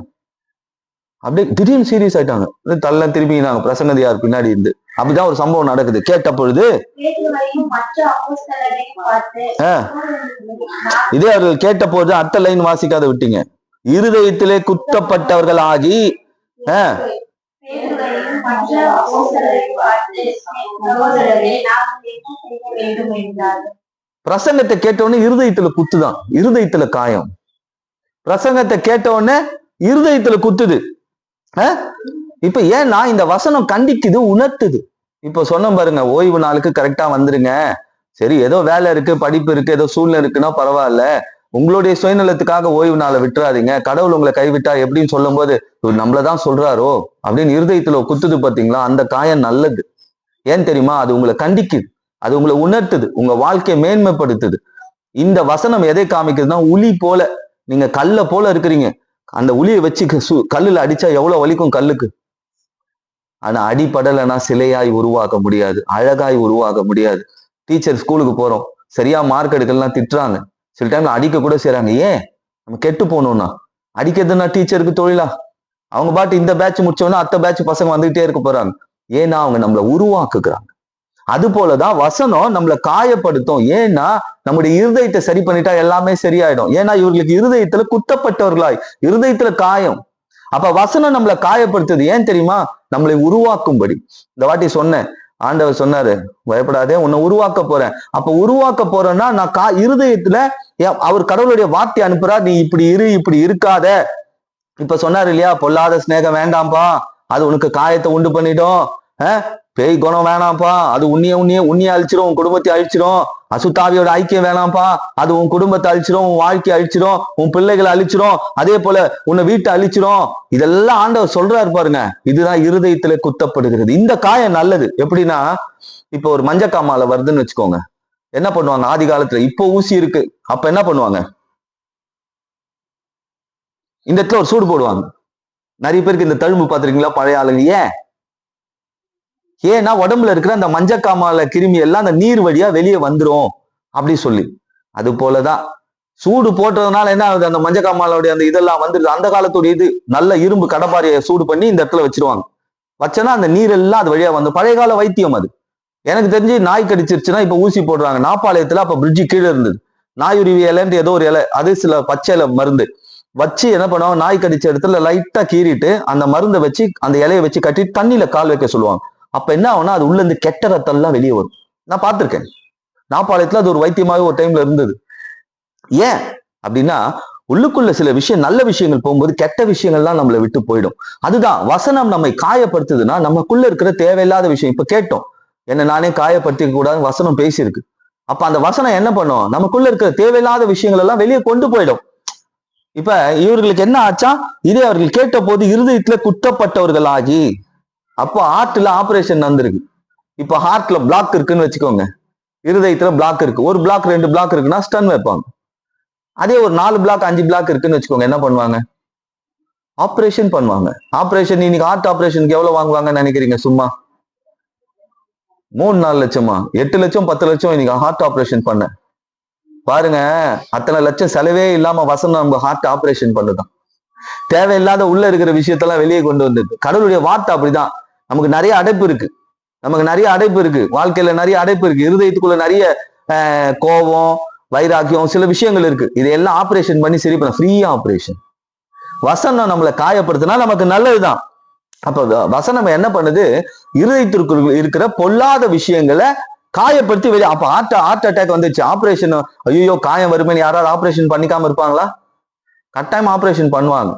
அப்படியே திடீர்னு சீரியஸ் ஆயிட்டாங்க. தள்ள திரும்பினாங்க பிரசங்கதியார் பின்னாடி இருந்து. அப்படிதான் ஒரு சம்பவம் நடக்குது. கேட்ட பொழுது இதே அவர்கள் கேட்ட போது அடுத்த லைன் வாசிக்காத விட்டீங்க. இருதயத்திலே குத்தப்பட்டவர்கள் ஆகி பிரசங்கத்தை கேட்டவுடனே இருதயத்துல குத்துதான், இருதயத்துல காயம். பிரசங்கத்தை கேட்டவுடனே இருதயத்துல குத்துது. இப்ப ஏன்னா இந்த வசனம் கண்டிக்குது, உணர்த்துது. இப்ப சொன்ன பாருங்க, ஓய்வு நாளுக்கு கரெக்டா வந்துருங்க. சரி, ஏதோ வேலை இருக்கு, படிப்பு இருக்கு, ஏதோ சூழ்நிலை இருக்குன்னா பரவாயில்ல, உங்களுடைய சுயநலத்துக்காக ஓய்வு நாளை விட்டுறாதீங்க. கடவுள் உங்களை கைவிட்டா எப்படின்னு சொல்லும் போது நம்மளதான் சொல்றாரோ அப்படின்னு இருதயத்துல குத்துது. பாத்தீங்களா? அந்த காயம் நல்லது. ஏன் தெரியுமா? அது உங்களை கண்டிக்குது, அது உங்களை உணர்த்துது, உங்க வாழ்க்கையை மேன்மைப்படுத்துது. இந்த வசனம் எதை காமிக்குதுன்னா, உளி போல, நீங்க கல்ல போல இருக்கிறீங்க. அந்த உளியை வச்சு கல்லுல அடிச்சா எவ்வளவு வலிக்கும் கல்லுக்கு. ஆனா அடிப்படலைன்னா சிலையாய் உருவாக்க முடியாது, அழகாய் உருவாக்க முடியாது. டீச்சர் ஸ்கூலுக்கு போறோம், சரியா மார்க் எடுக்கலாம் திட்டுறாங்க, சில டைம்ல அடிக்க கூட செய்றாங்க. ஏன்? நம்ம கெட்டு போகணும்னா. அடிக்கிறதுனா டீச்சருக்கு தொழிலா? அவங்க பாட்டு இந்த பேட்ச் முடிச்சோன்னா அடுத்த பேட்ச் பசங்க வந்துகிட்டே இருக்க போறாங்க. ஏன்னா அவங்க நம்மளை உருவாக்குகிறாங்க. அது போலதான் வசனம் நம்மளை காயப்படுத்தும். ஏன்னா நம்முடைய இருதயத்தை சரி பண்ணிட்டா எல்லாமே சரியாயிடும். ஏன்னா இவர்களுக்கு இருதயத்துல குத்தப்பட்டவர்களாய், இருதயத்துல காயம். அப்ப வசனம் நம்மளை காயப்படுத்துது. ஏன் தெரியுமா? நம்மளை உருவாக்கும்படி. இந்த வாட்டி சொன்னேன், ஆண்டவர் சொன்னாரு, பயப்படாதே, உன்னை உருவாக்க போறேன். அப்ப உருவாக்க போறேன்னா நான் இருதயத்துல அவர் கடவுளுடைய வார்த்தை அனுப்புறார், நீ இப்படி இரு, இப்படி இருக்காத. இப்ப சொன்னாரு இல்லையா, பொல்லாத சிநேகம் வேண்டாம்ப்பா, அது உனக்கு காயத்தை உண்டு பண்ணிடும். பேய் குணம் வேணாம்ப்பா, அது உன்னைய அழிச்சிரும், உன் குடும்பத்தை அழிச்சிரும். அசுத்தாவியோட ஐக்கியம் வேணாம்ப்பா, அது உன் குடும்பத்தை அழிச்சிரும், உன் வாழ்க்கையை அழிச்சிரும், உன் பிள்ளைகளை அழிச்சிரும், அதே போல உன்னை வீட்டை அழிச்சிரும். இதெல்லாம் ஆண்டவர் சொல்றாரு பாருங்க. இதுதான் இருதயத்துல குத்தப்படுகிறது. இந்த காயம் நல்லது. எப்படின்னா, இப்ப ஒரு மஞ்சக்காமால வருதுன்னு வச்சுக்கோங்க, என்ன பண்ணுவாங்க ஆதி காலத்துல? இப்போ ஊசி இருக்கு, அப்ப என்ன பண்ணுவாங்க? இந்த இடத்துல ஒரு சூடு போடுவாங்க. நிறைய பேருக்கு இந்த தழும்பு பார்த்திருக்கீங்களா பழைய ஆளுங்க? ஏன்னா உடம்புல இருக்கிற அந்த மஞ்சக்காமால கிருமி எல்லாம் அந்த நீர் வழியா வெளியே வந்துரும் அப்படி சொல்லி. அது போலதான் சூடு போட்டதுனால என்ன ஆகுது? அந்த மஞ்சக்காமாலோடைய அந்த இதெல்லாம் வந்துருது. அந்த காலத்துடைய இது நல்ல இரும்பு கடப்பாரியை சூடு பண்ணி இந்த இடத்துல வச்சிருவாங்க. வச்சனா அந்த நீர் எல்லாம் அது வழியா வந்து, பழைய கால வைத்தியம் அது. எனக்கு தெரிஞ்சு நாய் கடிச்சிருச்சுன்னா இப்ப ஊசி போடுறாங்க. நாப்பாளையத்துல அப்ப பிரிட்ஜு கீழே இருந்தது, நாயுருவி இலைன்னு ஏதோ ஒரு இலை, அது சில பச்சை இலை மருந்து வச்சு என்ன பண்ணுவாங்க, நாய் கடிச்ச இடத்துல லைட்டா கீறிட்டு அந்த மருந்தை வச்சு அந்த இலையை வச்சு கட்டி தண்ணியில கால் வைக்க சொல்லுவாங்க. அப்ப என்ன ஆகும்னா, அது உள்ள இருந்து கெட்ட ரத்தம் எல்லாம் வெளியே வரும். நான் பார்த்திருக்கேன் நாப்பாளையத்துல, அது ஒரு வைத்தியமாவே ஒரு டைம்ல இருந்தது. ஏன் அப்படின்னா, உள்ளுக்குள்ள சில விஷயம், நல்ல விஷயங்கள் போகும்போது கெட்ட விஷயங்கள்லாம் நம்மளை விட்டு போயிடும். அதுதான் வசனம் நம்மை காயப்படுத்துதுன்னா, நமக்குள்ள இருக்கிற தேவையில்லாத விஷயம். இப்ப கேட்டோம், என்ன நானே காயப்படுத்திக்க கூடாதுன்னு வசனம் பேசியிருக்கு. அப்ப அந்த வசனம் என்ன பண்ணும்? நமக்குள்ள இருக்கிற தேவையில்லாத விஷயங்கள் எல்லாம் வெளியே கொண்டு போயிடும். இப்ப இவர்களுக்கு என்ன ஆச்சா? இதே அவர்கள் கேட்ட போது இருதயத்துல குத்தப்பட்டவர்கள் ஆகி, அப்போ ஹார்ட்ல ஆபரேஷன் நடந்திருக்கு. இப்ப ஹார்ட்ல பிளாக் இருக்குன்னு வச்சுக்கோங்க, இருதயத்துல பிளாக் இருக்கு, ஒரு பிளாக் 2 பிளாக் இருக்குன்னா ஸ்டன் வைப்பாங்க. அதே ஒரு 4 பிளாக் 5 பிளாக் இருக்குன்னு வச்சுக்கோங்க, என்ன பண்ணுவாங்க? ஆபரேஷன் பண்ணுவாங்க. ஆபரேஷன் இன்னைக்கு ஹார்ட் ஆபரேஷனுக்கு எவ்வளவு வாங்குவாங்கன்னு நினைக்கிறீங்க? சும்மா 3-4 லட்சமா? 8 லட்சம் 10 லட்சம் இன்னைக்கு ஹார்ட் ஆபரேஷன் பண்ண. பாருங்க, அத்தனை லட்சம் செலவே இல்லாம வசனம் நம்ம ஹார்ட் ஆபரேஷன் பண்ணுதான். தேவையில்லாத உள்ள இருக்கிற விஷயத்தெல்லாம் வெளியே கொண்டு வந்தது. கடவுளுடைய வார்த்தை அப்படிதான். நமக்கு நிறைய அடைப்பு இருக்கு, வாழ்க்கையில நிறைய அடைப்பு இருக்கு, இருதயத்துக்குள்ள நிறைய கோபம், வைராக்கியம், சில விஷயங்கள் இருக்கு. இதையெல்லாம் ஆபரேஷன் பண்ணி சரி பண்ண, ஃப்ரீ ஆபரேஷன். வசனம் நம்மளை காயப்படுத்தினா நமக்கு நல்லதுதான். அப்ப வசனம் என்ன பண்ணுது? இருதயத்திற்கு இருக்கிற பொல்லாத விஷயங்களை காயப்படுத்தி வெளியே. அப்ப ஹார்ட் அட்டாக் வந்துச்சு, ஆபரேஷன், ஐயோ காயம் வருமேன்னு யாராவது ஆபரேஷன் பண்ணிக்காம இருப்பாங்களா? கட்டாயம் ஆபரேஷன் பண்ணுவாங்க.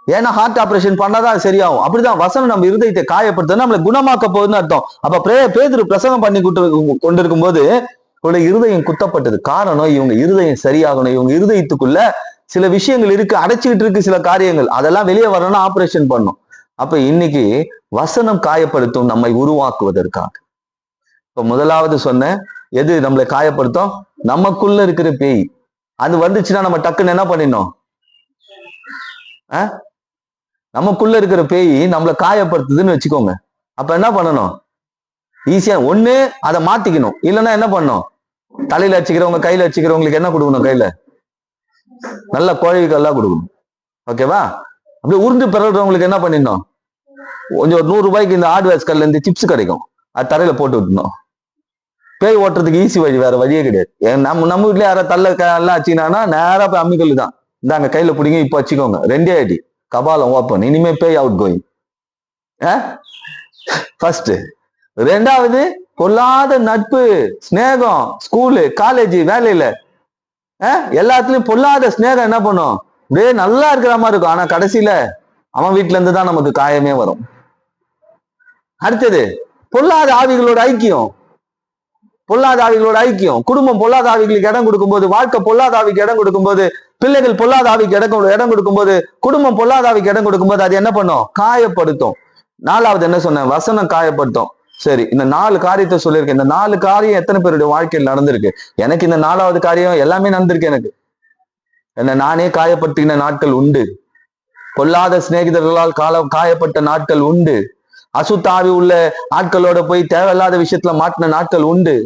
ஏன்னா ஹார்ட் ஆபரேஷன் பண்ணாதான் சரியாகும். அப்படிதான் வசனம் நம்ம இருதயத்தை காயப்படுத்த நம்மளை குணமாக்க போகுதுன்னு அர்த்தம். அப்ப பேதுரு பிரசங்கம் பண்ணி கொண்டிருக்கும் போது இருதயம் குத்தப்பட்டது. காரணம், இவங்க இருதயம் சரியாகணும். இவங்க இருதயத்துக்குள்ள சில விஷயங்கள் இருக்கு, அடைச்சிக்கிட்டு இருக்கு சில காரியங்கள், அதெல்லாம் வெளியே வரணும்னா ஆபரேஷன் பண்ணும். அப்ப இன்னைக்கு வசனம் காயப்படுத்தும் நம்மை உருவாக்குவதற்காக. இப்ப முதலாவது சொன்ன, எது நம்மளை காயப்படுத்தும்? நமக்குள்ள இருக்கிற பேய். அது வந்துச்சுன்னா நம்ம டக்குன்னு என்ன பண்ணிடணும்? நமக்குள்ள இருக்கிற பேய் நம்மளை காயப்படுத்துதுன்னு வச்சுக்கோங்க. அப்ப என்ன பண்ணணும்? ஈஸியா ஒண்ணு அதை மாத்திக்கணும், இல்லைன்னா என்ன பண்ணணும்? தலையில வச்சுக்கிறவங்க, கையில வச்சுக்கிறவங்களுக்கு என்ன கொடுக்கணும்? கையில நல்ல கோழிகள்லாம் கொடுக்கணும். ஓகேவா? அப்படியே உருண்டு பிறகுறவங்களுக்கு என்ன பண்ணிடணும்? கொஞ்சம் ஒரு 100 ரூபாய்க்கு இந்த ஹார்ட்வேர்ஸ் கல்ல இருந்து சிப்ஸ் கிடைக்கும், அது தரையில போட்டு விட்டுணும். பேய் ஓட்டுறதுக்கு ஈஸி வழி, வேற வழியே கிடையாது. நம்ம வீட்டுல யாராவது தள்ள எல்லாம் வச்சுக்கினா நேரா போய் அம்மிக்கல் தான், இந்தாங்க கையில பிடிங்க, இப்ப வச்சுக்கோங்க, 2 அடி, கபாலம் ஓப்பன், இனிமே பேய் அவுட் கோயிங். ஃபர்ஸ்ட். 2வது, பொல்லாத நட்பு, ஸ்நேகம், ஸ்கூலு, காலேஜ், வேலையில, எல்லாத்துலயும் பொல்லாத ஸ்நேகம் என்ன பண்ணும்? அப்படியே நல்லா இருக்கிற மாதிரி இருக்கும், ஆனா கடைசியில அவன் வீட்டுல இருந்து தான் நமக்கு காயமே வரும். அடுத்தது, பொல்லாத ஆவிகளோட ஐக்கியம். குடும்பம் பொல்லாத ஆவிகளுக்கு இடம் கொடுக்கும்போது, வாழ்க்கை பொல்லாத ஆவிக்கு இடம் கொடுக்கும்போது, பிள்ளைகள் பொல்லாத ஆவிக்கு இடம் கொடுக்கும்போது, குடும்பம் பொல்லாத ஆவிக்கு இடம் கொடுக்கும்போது, அது என்ன பண்ணும்? காயப்படுத்தும். 4வது என்ன சொன்னேன்? வசனம் காயப்படுத்தும். சரி, இந்த 4 காரியத்தை சொல்லியிருக்கேன். இந்த 4 காரியம் எத்தனை பேருடைய வாழ்க்கையில் நடந்திருக்கு? எனக்கு இந்த 4வது காரியம் எல்லாமே நடந்திருக்கு. எனக்கு என்ன நானே காயப்படுத்தின நாட்கள் உண்டு, பொல்லாத சிநேகிதர்களால் காயப்பட்ட நாட்கள் உண்டு, அசுத்தாவி உள்ள ஆட்களோட போய் தேவையில்லாத விஷயத்துல மாட்டின நாட்கள் உண்டு.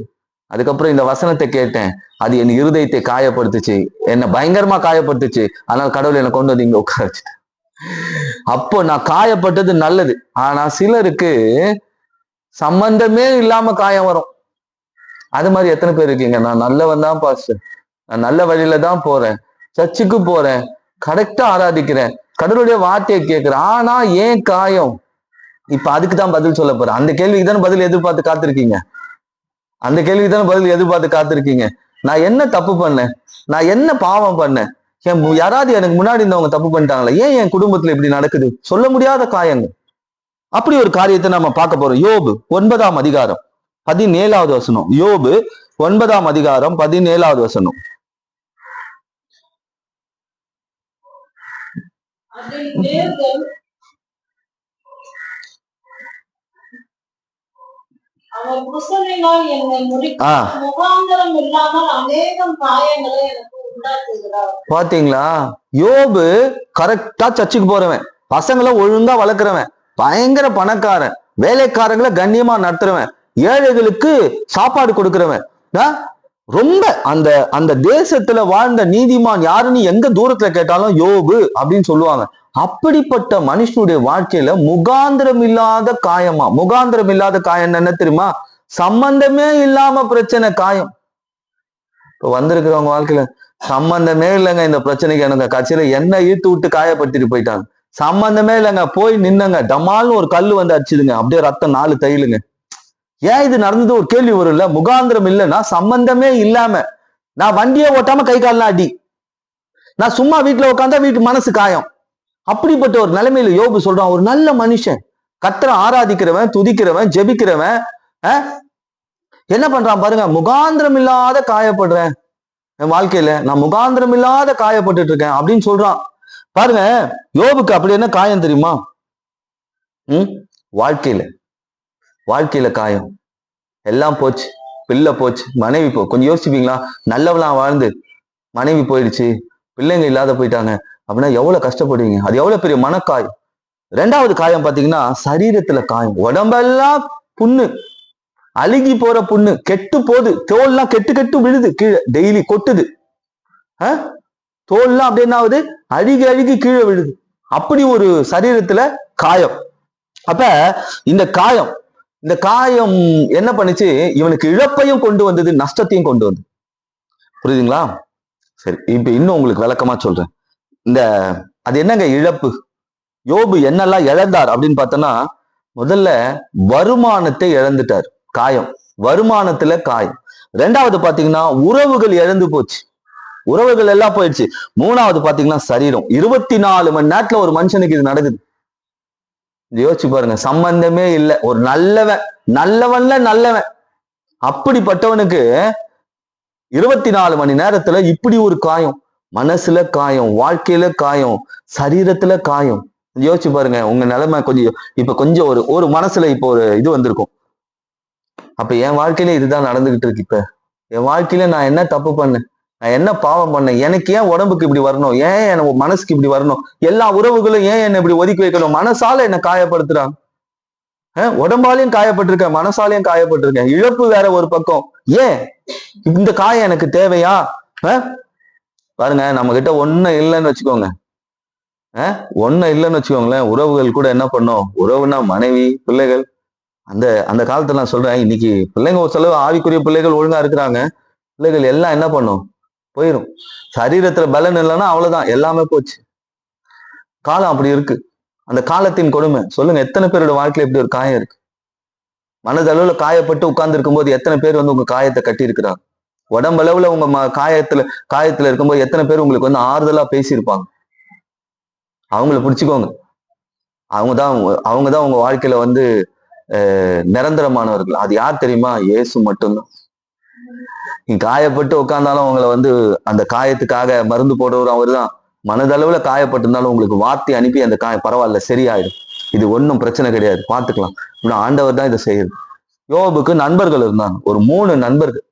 அதுக்கப்புறம் இந்த வசனத்தை கேட்டேன், அது என் இருதயத்தை காயப்படுத்துச்சு, என்னை பயங்கரமா காயப்படுத்துச்சு. ஆனால் கடவுள் என்னை கொண்டு வந்து இங்க உட்கார வச்சுட்டேன். அப்போ நான் காயப்பட்டது நல்லது. ஆனா சிலருக்கு சம்பந்தமே இல்லாம காயம் வரும். அது மாதிரி எத்தனை பேர் இருக்கீங்க? நான் நல்லவன் தான் பாஸ்டர், நான் நல்ல வழியில தான் போறேன், சர்ச்சுக்கு போறேன், கரெக்டா ஆராதிக்கிறேன், கடவுளுடைய வார்த்தையை கேட்கிறேன், ஆனா ஏன் காயம்? இப்ப அதுக்கு தான் பதில் சொல்ல போறேன். அந்த கேள்விக்கு தானே பதில் எதிர்பார்த்து காத்திருக்கீங்க. அந்த கேள்விக்கு தானே பதில் எதிர்பார்த்து காத்திருக்கீங்க. நான் என்ன தப்பு பண்ணேன்? நான் என்ன பாவம் பண்ணேன்? யாராவது எனக்கு முன்னாடி இருந்தவங்க தப்பு பண்ணிட்டாங்களா? ஏன் என் குடும்பத்துல இப்படி நடக்குது? சொல்ல முடியாத காயங்கள். அப்படி ஒரு காரியத்தை நம்ம பார்க்க போறோம். யோபு 9ஆம் அதிகாரம் 17வது வசனம். யோபு 9ஆம் அதிகாரம் 17வது வசனம். அவர் குசலினால் என்னை முடிக்கிறார், முகாந்திரம் இல்லாமல் அநேகம் காயங்களை எனக்கு உண்டாக்குகிறார். பாத்தீங்களா? யோபு கரெக்டா சர்ச்சுக்கு போறவன், பசங்களை ஒழுங்கா வளர்க்கிறவன், பயங்கர பணக்காரன், வேலைக்காரங்களை கண்ணியமா நடத்துறவன், ஏழைகளுக்கு சாப்பாடு கொடுக்கிறவன், ரொம்ப அந்த அந்த தேசத்துல வாழ்ந்த நீதிமான் யாருன்னு எங்க தூரத்துல கேட்டாலும் யோபு அப்படின்னு சொல்லுவாங்க. அப்படிப்பட்ட மனுஷனுடைய வாழ்க்கையில முகாந்திரம் இல்லாத காயமா? முகாந்திரம் இல்லாத காயம் என்ன தெரியுமா? சம்பந்தமே இல்லாம பிரச்சனை காயம். இப்ப வந்திருக்கிறவங்க வாழ்க்கையில சம்பந்தமே இல்லைங்க இந்த பிரச்சனைக்கு, எனக்கு கட்சியில என்ன ஈர்த்து விட்டு காயப்படுத்திட்டு போயிட்டாங்க, சம்பந்தமே இல்லைங்க, போய் நின்னங்க, டமால்னு ஒரு கல்லு வந்து அடிச்சுதுங்க, அப்படியே ரத்தம் 4 தையிலுங்க. ஏன் இது நடந்தது ஒரு கேள்வி வரும் இல்ல? முகாந்திரம் இல்லைன்னா சம்பந்தமே இல்லாம நான் வண்டியை ஓட்டாம கை கால்லாம் அடி, நான் சும்மா வீட்டுல உட்காந்தா வீட்டு மனசு காயம். அப்படிப்பட்ட ஒரு நிலைமையில யோபு சொல்றான், ஒரு நல்ல மனுஷன், கர்த்தரை ஆராதிக்கிறவன், துதிக்கிறவன், ஜெபிக்கிறவன், என்ன பண்றான் பாருங்க, முகாந்திரம் இல்லாத காயப்படுறேன் என் வாழ்க்கையில, நான் முகாந்திரம் இல்லாத காயப்பட்டுட்டு இருக்கேன் அப்படின்னு சொல்றான். பாருங்க, யோபுக்கு அப்படி என்ன காயம் தெரியுமா? வாழ்க்கையில காயம் எல்லாம் போச்சு, பிள்ளை போச்சு, மனைவி கொஞ்சம் யோசிப்பீங்களா? நல்லவெல்லாம் வாழ்ந்து மனைவி போயிடுச்சு, பிள்ளைங்க இல்லாத போயிட்டாங்க அப்படின்னா எவ்வளவு கஷ்டப்படுவீங்க? அது எவ்வளவு பெரிய மனக்காயம். 2வது காயம் பாத்தீங்கன்னா சரீரத்துல காயம், உடம்பெல்லாம் புண்ணு, அழுகி போற புண்ணு, கெட்டு போகுது, தோல்லாம் கெட்டு கெட்டு விழுது கீழே, டெய்லி கொட்டுது, தோல்லாம் அப்படி என்ன ஆகுது, அழுகி அழுகி கீழே விழுது. அப்படி ஒரு சரீரத்துல காயம். அப்ப இந்த காயம் என்ன பண்ணுச்சு? இவனுக்கு இழப்பையும் கொண்டு வந்தது, நஷ்டத்தையும் கொண்டு வந்தது. புரியுதுங்களா? சரி, இப்ப இன்னும் உங்களுக்கு விளக்கமா சொல்றேன். அது என்னங்க இழப்பு? யோபு என்னெல்லாம் இழந்தார் அப்படின்னு பார்த்தோம்னா, முதல்ல வருமானத்தை இழந்துட்டார், காயம், வருமானத்துல காயம். 2வது பாத்தீங்கன்னா உறவுகள் இழந்து போச்சு, உறவுகள் எல்லாம் போயிடுச்சு. 3வது பாத்தீங்கன்னா சரீரம். 24 மணி நேரத்துல ஒரு மனுஷனுக்கு இது நடக்குது. யோசிச்சு பாருங்க, சம்பந்தமே இல்லை, ஒரு நல்லவன் அப்படிப்பட்டவனுக்கு 24 மணி நேரத்துல இப்படி ஒரு காயம், மனசுல காயம், வாழ்க்கையில காயம், சரீரத்துல காயம். யோசிச்சு பாருங்க உங்க நிலைமை. கொஞ்சம் ஒரு மனசுல இப்போ ஒரு இது வந்திருக்கும், அப்ப என் வாழ்க்கையில இதுதான் நடந்துகிட்டு இருக்கு. இப்ப என் வாழ்க்கையில நான் என்ன தப்பு பண்ணேன், நான் என்ன பாவம் பண்ணேன், எனக்கு ஏன் உடம்புக்கு இப்படி வரணும், ஏன் எனக்கு மனசுக்கு இப்படி வரணும், எல்லா உறவுகளும் ஏன் என்னை இப்படி ஒதுக்கி வைக்கணும், மனசால என்ன காயப்படுத்துறாங்க, உடம்பாலையும் காயப்பட்டிருக்கேன், மனசாலையும் காயப்பட்டிருக்கேன், இழப்பு வேற ஒரு பக்கம். ஏன் இந்த காயம் எனக்கு தேவையா? பாருங்க, நம்ம கிட்ட ஒண்ணும் இல்லைன்னு வச்சுக்கோங்களேன், உறவுகள் கூட என்ன பண்ணும், உறவுனா மனைவி, பிள்ளைகள். அந்த காலத்துல நான் சொல்றேன், இன்னைக்கு பிள்ளைங்க ஒரு சிலவு ஆவிக்குரிய பிள்ளைகள் ஒழுங்கா இருக்கிறாங்க, பிள்ளைகள் எல்லாம் என்ன பண்ணும், போயிடும். சரீரத்துல பலன் இல்லைன்னா அவ்வளவுதான், எல்லாமே போச்சு. காலம் அப்படி இருக்கு, அந்த காலத்தின் கொடுமை. சொல்லுங்க, எத்தனை பேரோட வாழ்க்கையில இப்படி ஒரு காயம் இருக்கு? மனதளவுல காயப்பட்டு உட்கார்ந்து இருக்கும்போது எத்தனை பேர் வந்து உங்க காயத்தை கட்டி இருக்கிறாங்க? உடம்பளவுல உங்க காயத்துல இருக்கும்போது எத்தனை பேர் உங்களுக்கு வந்து ஆறுதலா பேசியிருப்பாங்க? அவங்கள பிடிச்சுக்கோங்க, அவங்கதான் உங்க வாழ்க்கையில வந்து நிரந்தரமானவர்கள். அது யார் தெரியுமா? இயேசு மட்டும்தான். நீ காயப்பட்டு உட்கார்ந்தாலும் உங்களை வந்து அந்த காயத்துக்காக மருந்து போடுறவர் அவர் தான். மனதளவுல காயப்பட்டிருந்தாலும் உங்களுக்கு வார்த்தை அனுப்பி அந்த காயம் பரவாயில்ல, சரியாயிடும், இது ஒன்றும் பிரச்சனை கிடையாது, பார்த்துக்கலாம், இப்படி ஆண்டவர் தான் இதை செய்யுது. யோபுக்கு நண்பர்கள் இருந்தாங்க, ஒரு 3 நண்பர்கள்.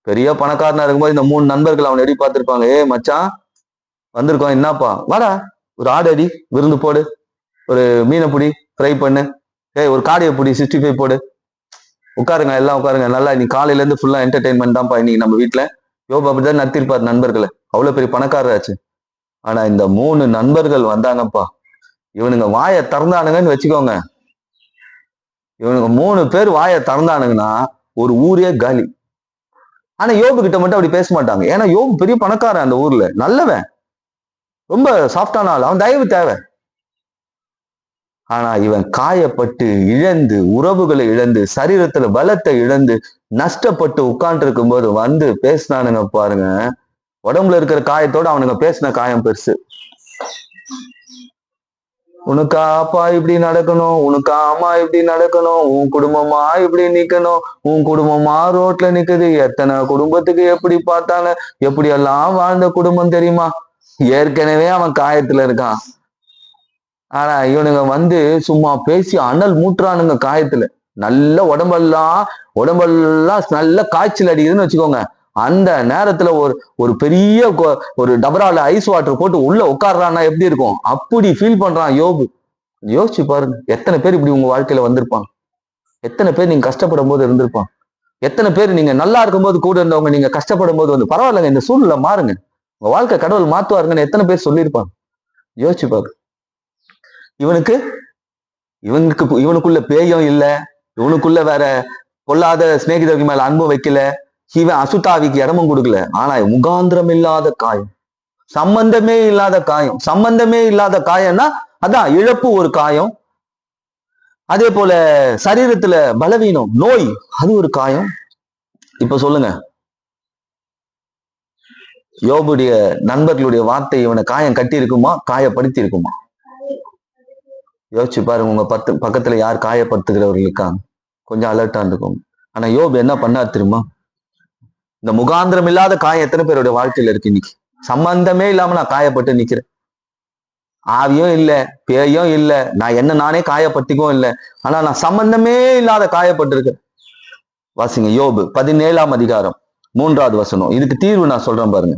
பெரிய பணக்காரனா இருக்கும்போது இந்த 3 நண்பர்கள் அவனை எடி பார்த்திருப்பாங்க. மச்சான் வந்திருக்கோம், என்னப்பா, வாடா ஒரு ஆடு அடி, விருந்து போடு, ஒரு மீனை பிடி ஃப்ரை பண்ணு, ஒரு காடையை பிடி 65 போடு, உட்காருங்க எல்லாம் உட்காருங்க, நல்லா நீ காலையில இருந்து ஃபுல்லா என்டர்டைன்மெண்ட் தான்ப்பா இன்னைக்கு நம்ம வீட்டுல. யோபு அப்படிதான் நடத்திருப்பார் நண்பர்களை, அவ்வளவு பெரிய பணக்காரராச்சு. ஆனா இந்த 3 நண்பர்கள் வந்தாங்கப்பா, இவனுங்க வாயை திறந்தானுங்கன்னு வச்சுக்கோங்க, இவனுக்கு 3 பேர் வாயை திறந்தானுங்கன்னா ஒரு ஊரே காலி. ஆனா யோபு கிட்ட மட்டும் அப்படி பேச மாட்டாங்க. ஏன்னா யோபு பெரிய பணக்காரன், அந்த ஊர்ல நல்லவன், ரொம்ப சாஃப்டான ஆள், அவன் தயவு தேவை. ஆனா இவன் காயப்பட்டு இழந்து, உறவுகளை இழந்து, சரீரத்துல பலத்தை இழந்து, நஷ்டப்பட்டு உட்கார்ந்து இருக்கும் போது வந்து பேசினானுங்க பாருங்க. உடம்புல இருக்கிற காயத்தோட அவனுங்க பேசின காயம் பெருசு. உனக்கா அப்பா இப்படி நடக்கணும், உனக்கா அம்மா இப்படி நடக்கணும், உன் குடும்பமா இப்படி நிக்கணும், உன் குடும்பமா ரோட்ல நிக்குது, எத்தனை குடும்பத்துக்கு எப்படி பார்த்தாங்க, எப்படி எல்லாம் வாழ்ந்த குடும்பம் தெரியுமா? ஏற்கனவே அவன் காயத்துல இருக்கான். ஆனா இவனுங்க வந்து சும்மா பேசி அனல் மூட்டுறானுங்க காயத்துல. நல்ல உடம்பெல்லாம் நல்ல காய்ச்சல் அடிக்குதுன்னு வச்சுக்கோங்க. அந்த நேரத்துல ஒரு பெரிய ஒரு டபரால ஐஸ் வாட்டர் போட்டு உள்ள உட்கார்றான்னா எப்படி இருக்கும்? அப்படி ஃபீல் பண்றான் யோபு. யோசிச்சு பாருங்க, எத்தனை பேர் இப்படி உங்க வாழ்க்கையில வந்திருப்பாங்க? எத்தனை பேர் நீங்க கஷ்டப்படும் போது இருந்திருப்பாங்க? எத்தனை பேர் நீங்க நல்லா இருக்கும்போது கூட இருந்தவங்க நீங்க கஷ்டப்படும் போது வந்து பரவாயில்லைங்க, இந்த சூழ்நிலை மாறுங்க, உங்க வாழ்க்கை கடவுள் மாத்துவாருங்கன்னு எத்தனை பேர் சொல்லியிருப்பாங்க? யோசிச்சு பாரு. இவனுக்குள்ள பேயம் இல்ல, இவனுக்குள்ள வேற பொல்லாத சிநேகிதர்கள் மேல அன்பு வைக்கல, இவன் அசுத்தாவிக்கு இடமும் கொடுக்கல. ஆனா முகாந்திரம் இல்லாத காயம், சம்பந்தமே இல்லாத காயம். சம்பந்தமே இல்லாத காயம்னா அதான் இழப்பு ஒரு காயம். அதே போல சரீரத்துல பலவீனம், நோய், அது ஒரு காயம். இப்ப சொல்லுங்க, யோபுடைய நண்பர்களுடைய வார்த்தை இவனை காயம் கட்டி இருக்குமா, காயப்படுத்தி இருக்குமா? யோசிச்சு பாருங்க. உங்க பக்கத்துல யார் காயப்படுத்துகிறவர்கள் இருக்காங்க, கொஞ்சம் அலர்ட்டா இருக்கும். ஆனா யோபு என்ன பண்ணார் தெரியுமா? இந்த முகாந்திரம் இல்லாத காயம் எத்தனை பேருடைய வாழ்க்கையில இருக்கு இன்னைக்கு? சம்பந்தமே இல்லாம நான் காயப்பட்டு நிக்கிறேன். ஆவியும் இல்ல, பேயும் இல்ல, நான் என்ன நானே காயப்பட்டிக்கவும் இல்லை, ஆனா நான் சம்பந்தமே இல்லாத காயப்பட்டு இருக்கேன். வாசிங்க யோபு 17ஆம் அதிகாரம் 3வது வசனம். இதுக்கு தீர்வு நான் சொல்றேன் பாருங்க.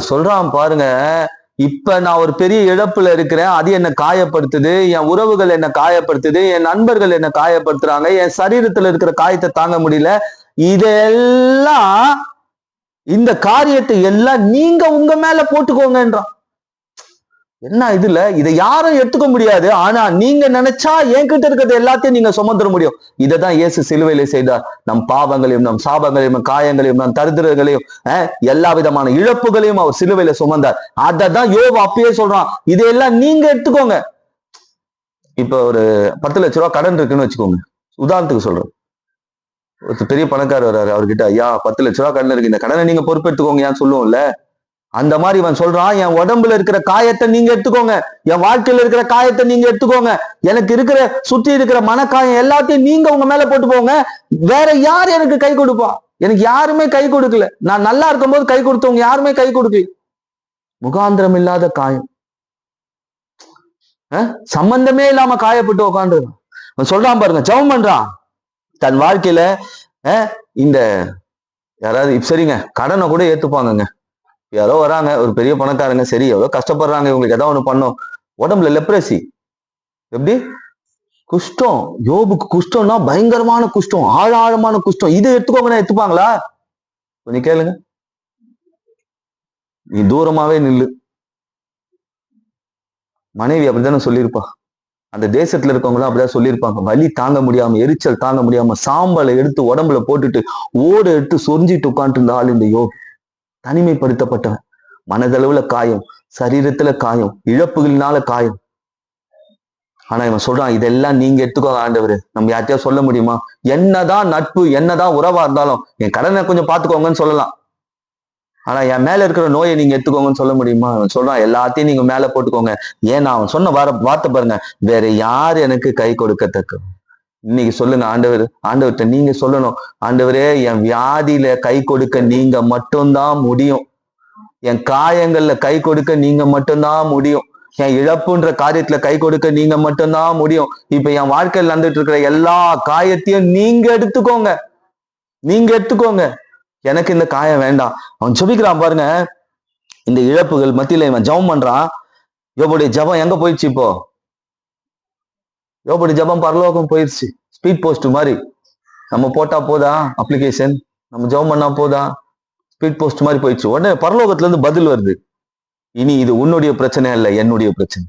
சொல்றான் பாருங்க, இப்ப நான் ஒரு பெரிய இழப்புல இருக்கிறேன், அது என்ன காயப்படுத்துது, என் உறவுகள் என்ன காயப்படுத்துது, என் நண்பர்கள் என்ன காயப்படுத்துறாங்க, என் சரீரத்துல இருக்கிற காயத்தை தாங்க முடியல. இதெல்லாம், இந்த காரியத்தை எல்லாம் நீங்க உங்க மேல போட்டுக்கோங்கன்றான். என்ன இதுல இதை யாரும் எடுத்துக்க முடியாது, ஆனா நீங்க நினைச்சா என்கிட்ட இருக்கிறது எல்லாத்தையும் நீங்க சுமந்துட முடியும். இதைதான் இயேசு சிலுவையில செய்தார். நம் பாவங்களையும் நம் சாபங்களையும் காயங்களையும் நம் தரித்திரங்களையும் எல்லா விதமான இழப்புகளையும் அவர் சிலுவையில சுமந்தார். அததான் யோபு அப்பயே சொல்றான், இதையெல்லாம் நீங்க எடுத்துக்கோங்க. இப்ப ஒரு 10 லட்ச ரூபாய் கடன் இருக்குன்னு வச்சுக்கோங்க, உதாரணத்துக்கு சொல்றேன். ஒரு பெரிய பணக்காரர் வர்றாரு, அவர்கிட்ட ஐயா 10 லட்ச ரூபாய் கடன் இருக்கு, இந்த கடனை நீங்க பொறுப்பெடுத்துக்கோங்க ஏன் சொல்லுவோம்ல. அந்த மாதிரி இவன் சொல்றான், என் உடம்புல இருக்கிற காயத்தை நீங்க எடுத்துக்கோங்க, என் வாழ்க்கையில இருக்கிற காயத்தை நீங்க எடுத்துக்கோங்க, எனக்கு இருக்கிற சுற்றி இருக்கிற மனக்காயம் எல்லாத்தையும் நீங்க உங்க மேல போட்டு போங்க. வேற யார் எனக்கு கை கொடுப்பா? எனக்கு யாருமே கை கொடுக்கல. நான் நல்லா இருக்கும் போது கை கொடுத்தவங்க யாருமே கை கொடுக்கல. முகாந்திரம் இல்லாத காயம், சம்பந்தமே இல்லாம காயப்பட்டு உட்காந்து சொல்றான் பாருங்க. ஜெபம் பண்றான் தன் வாழ்க்கையில. இந்த யாராவது சரிங்க கடனை கூட ஏத்துப்பாங்கங்க, யாரோ வராங்க ஒரு பெரிய பணக்காரங்க, சரி எவ்வளவு கஷ்டப்படுறாங்க, இவங்களுக்கு ஏதாவது ஒண்ணு பண்ணும். உடம்புல லெப்ரசி, எப்படி குஷ்டம். யோபுக்கு குஷ்டம்னா பயங்கரமான குஷ்டம், ஆழமான குஷ்டம். இது எடுத்துக்கோங்கன்னா எடுத்துப்பாங்களா? கொஞ்சம் கேளுங்க. நீ தூரமாவே நில்லு. மனைவி அப்படித்தானே சொல்லியிருப்பா, அந்த தேசத்துல இருக்கவங்களும் அப்படிதான் சொல்லியிருப்பாங்க. வலி தாங்க முடியாம, எரிச்சல் தாங்க முடியாம, சாம்பலை எடுத்து உடம்புல போட்டுட்டு ஓடு எடுத்து சொரிஞ்சிட்டு உட்காந்துட்டு இருந்த ஆள் இந்த யோபு. தனிமைப்படுத்தப்பட்டவன், மனதளவுல காயம், சரீரத்துல காயம், இழப்புகளினால காயம். ஆனா இவன் சொல்றான், இதெல்லாம் நீங்க எடுத்துக்கோங்க ஆண்டவரு. நம்ம யார்கிட்டயா சொல்ல முடியுமா? என்னதான் நட்பு, என்னதான் உறவா இருந்தாலும் என் கடனை கொஞ்சம் பாத்துக்கோங்கன்னு சொல்லலாம், ஆனா என் மேல இருக்கிற நோயை நீங்க எடுத்துக்கோங்கன்னு சொல்ல முடியுமா? அவன் சொல்றான், எல்லாத்தையும் நீங்க மேல போட்டுக்கோங்க. ஏன்னா அவன் சொன்ன வார்த்தை பாருங்க, வேற யார் எனக்கு கை கொடுக்கத்தக்க. இன்னைக்கு சொல்லுங்க ஆண்டவர்கிட்ட நீங்க சொல்லணும், ஆண்டவரே என் வியாதியில கை கொடுக்க நீங்க மட்டும்தான் முடியும், என் காயங்கள்ல கை கொடுக்க நீங்க மட்டும்தான் முடியும், என் இழப்புன்ற காரியத்துல கை கொடுக்க நீங்க மட்டும்தான் முடியும். இப்ப என் வாழ்க்கையில் நடந்துட்டு இருக்கிற எல்லா காயத்தையும் நீங்க எடுத்துக்கோங்க, நீங்க எடுத்துக்கோங்க, எனக்கு இந்த காயம் வேண்டாம். அவன் ஜெபிக்கிறான் பாருங்க. இந்த இழப்புகள் மத்தியில இவன் ஜெபம் பண்றான். யோபுடைய ஜெபம் எங்க போயிடுச்சு? யோபுடைய ஜெபம் பரலோகம் போயிடுச்சு, ஸ்பீட் போஸ்ட் மாதிரி. நம்ம போட்டா போதா அப்ளிகேஷன், நம்ம ஜெபம் பண்ணா போதா, ஸ்பீட் போஸ்ட் மாதிரி போயிடுச்சு. உடனே பரலோகத்துல இருந்து பதில் வருது. இனி இது உன்னுடைய பிரச்சனை இல்ல, என்னுடைய பிரச்சனை.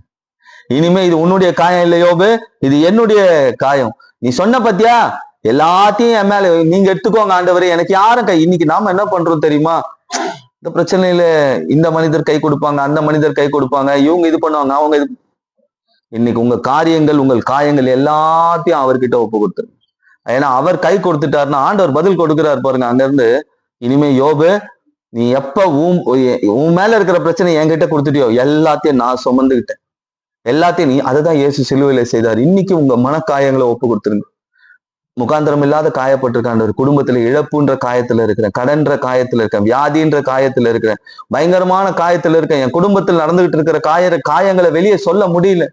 இனிமே இது உன்னுடைய காயம் இல்லை யோபு, இது என்னுடைய காயம். நீ சொன்ன பத்தியா, எல்லாத்தையும் என் மேல நீங்க எடுத்துக்கோங்க ஆண்டவரே, எனக்கு யாரும் கை. இன்னைக்கு நாம என்ன பண்றோம் தெரியுமா? இந்த பிரச்சனையில இந்த மனிதர் கை கொடுப்பாங்க, அந்த மனிதர் கை கொடுப்பாங்க, இவங்க இது பண்ணுவாங்க, அவங்க இது. இன்னைக்கு உங்க காரியங்கள், உங்கள் காயங்கள் எல்லாத்தையும் அவர்கிட்ட ஒப்பு கொடுத்துரு. ஏன்னா அவர் கை கொடுத்துட்டாருன்னா ஆண்டவர் பதில் கொடுக்கிறாரு பாருங்க அங்க இருந்து. இனிமே யோபு, நீ எப்ப உன் மேல இருக்கிற பிரச்சனை என்கிட்ட கொடுத்துட்டியோ, எல்லாத்தையும் நான் சுமந்துகிட்டேன், எல்லாத்தையும் நீ. அதுதான் இயேசு சிலுவையில செய்தார். இன்னைக்கு உங்க மனக்காயங்களை ஒப்பு கொடுத்துருங்க. முகாந்திரம் இல்லாத காயப்பட்டிருக்கான், குடும்பத்துல இழப்புன்ற காயத்துல இருக்கிறேன், கடன்ற காயத்துல இருக்கேன், வியாதின்ற காயத்துல இருக்கிறேன், பயங்கரமான காயத்துல இருக்கேன், என் குடும்பத்தில் நடந்துகிட்டு இருக்கிற காயங்களை வெளியே சொல்ல முடியல.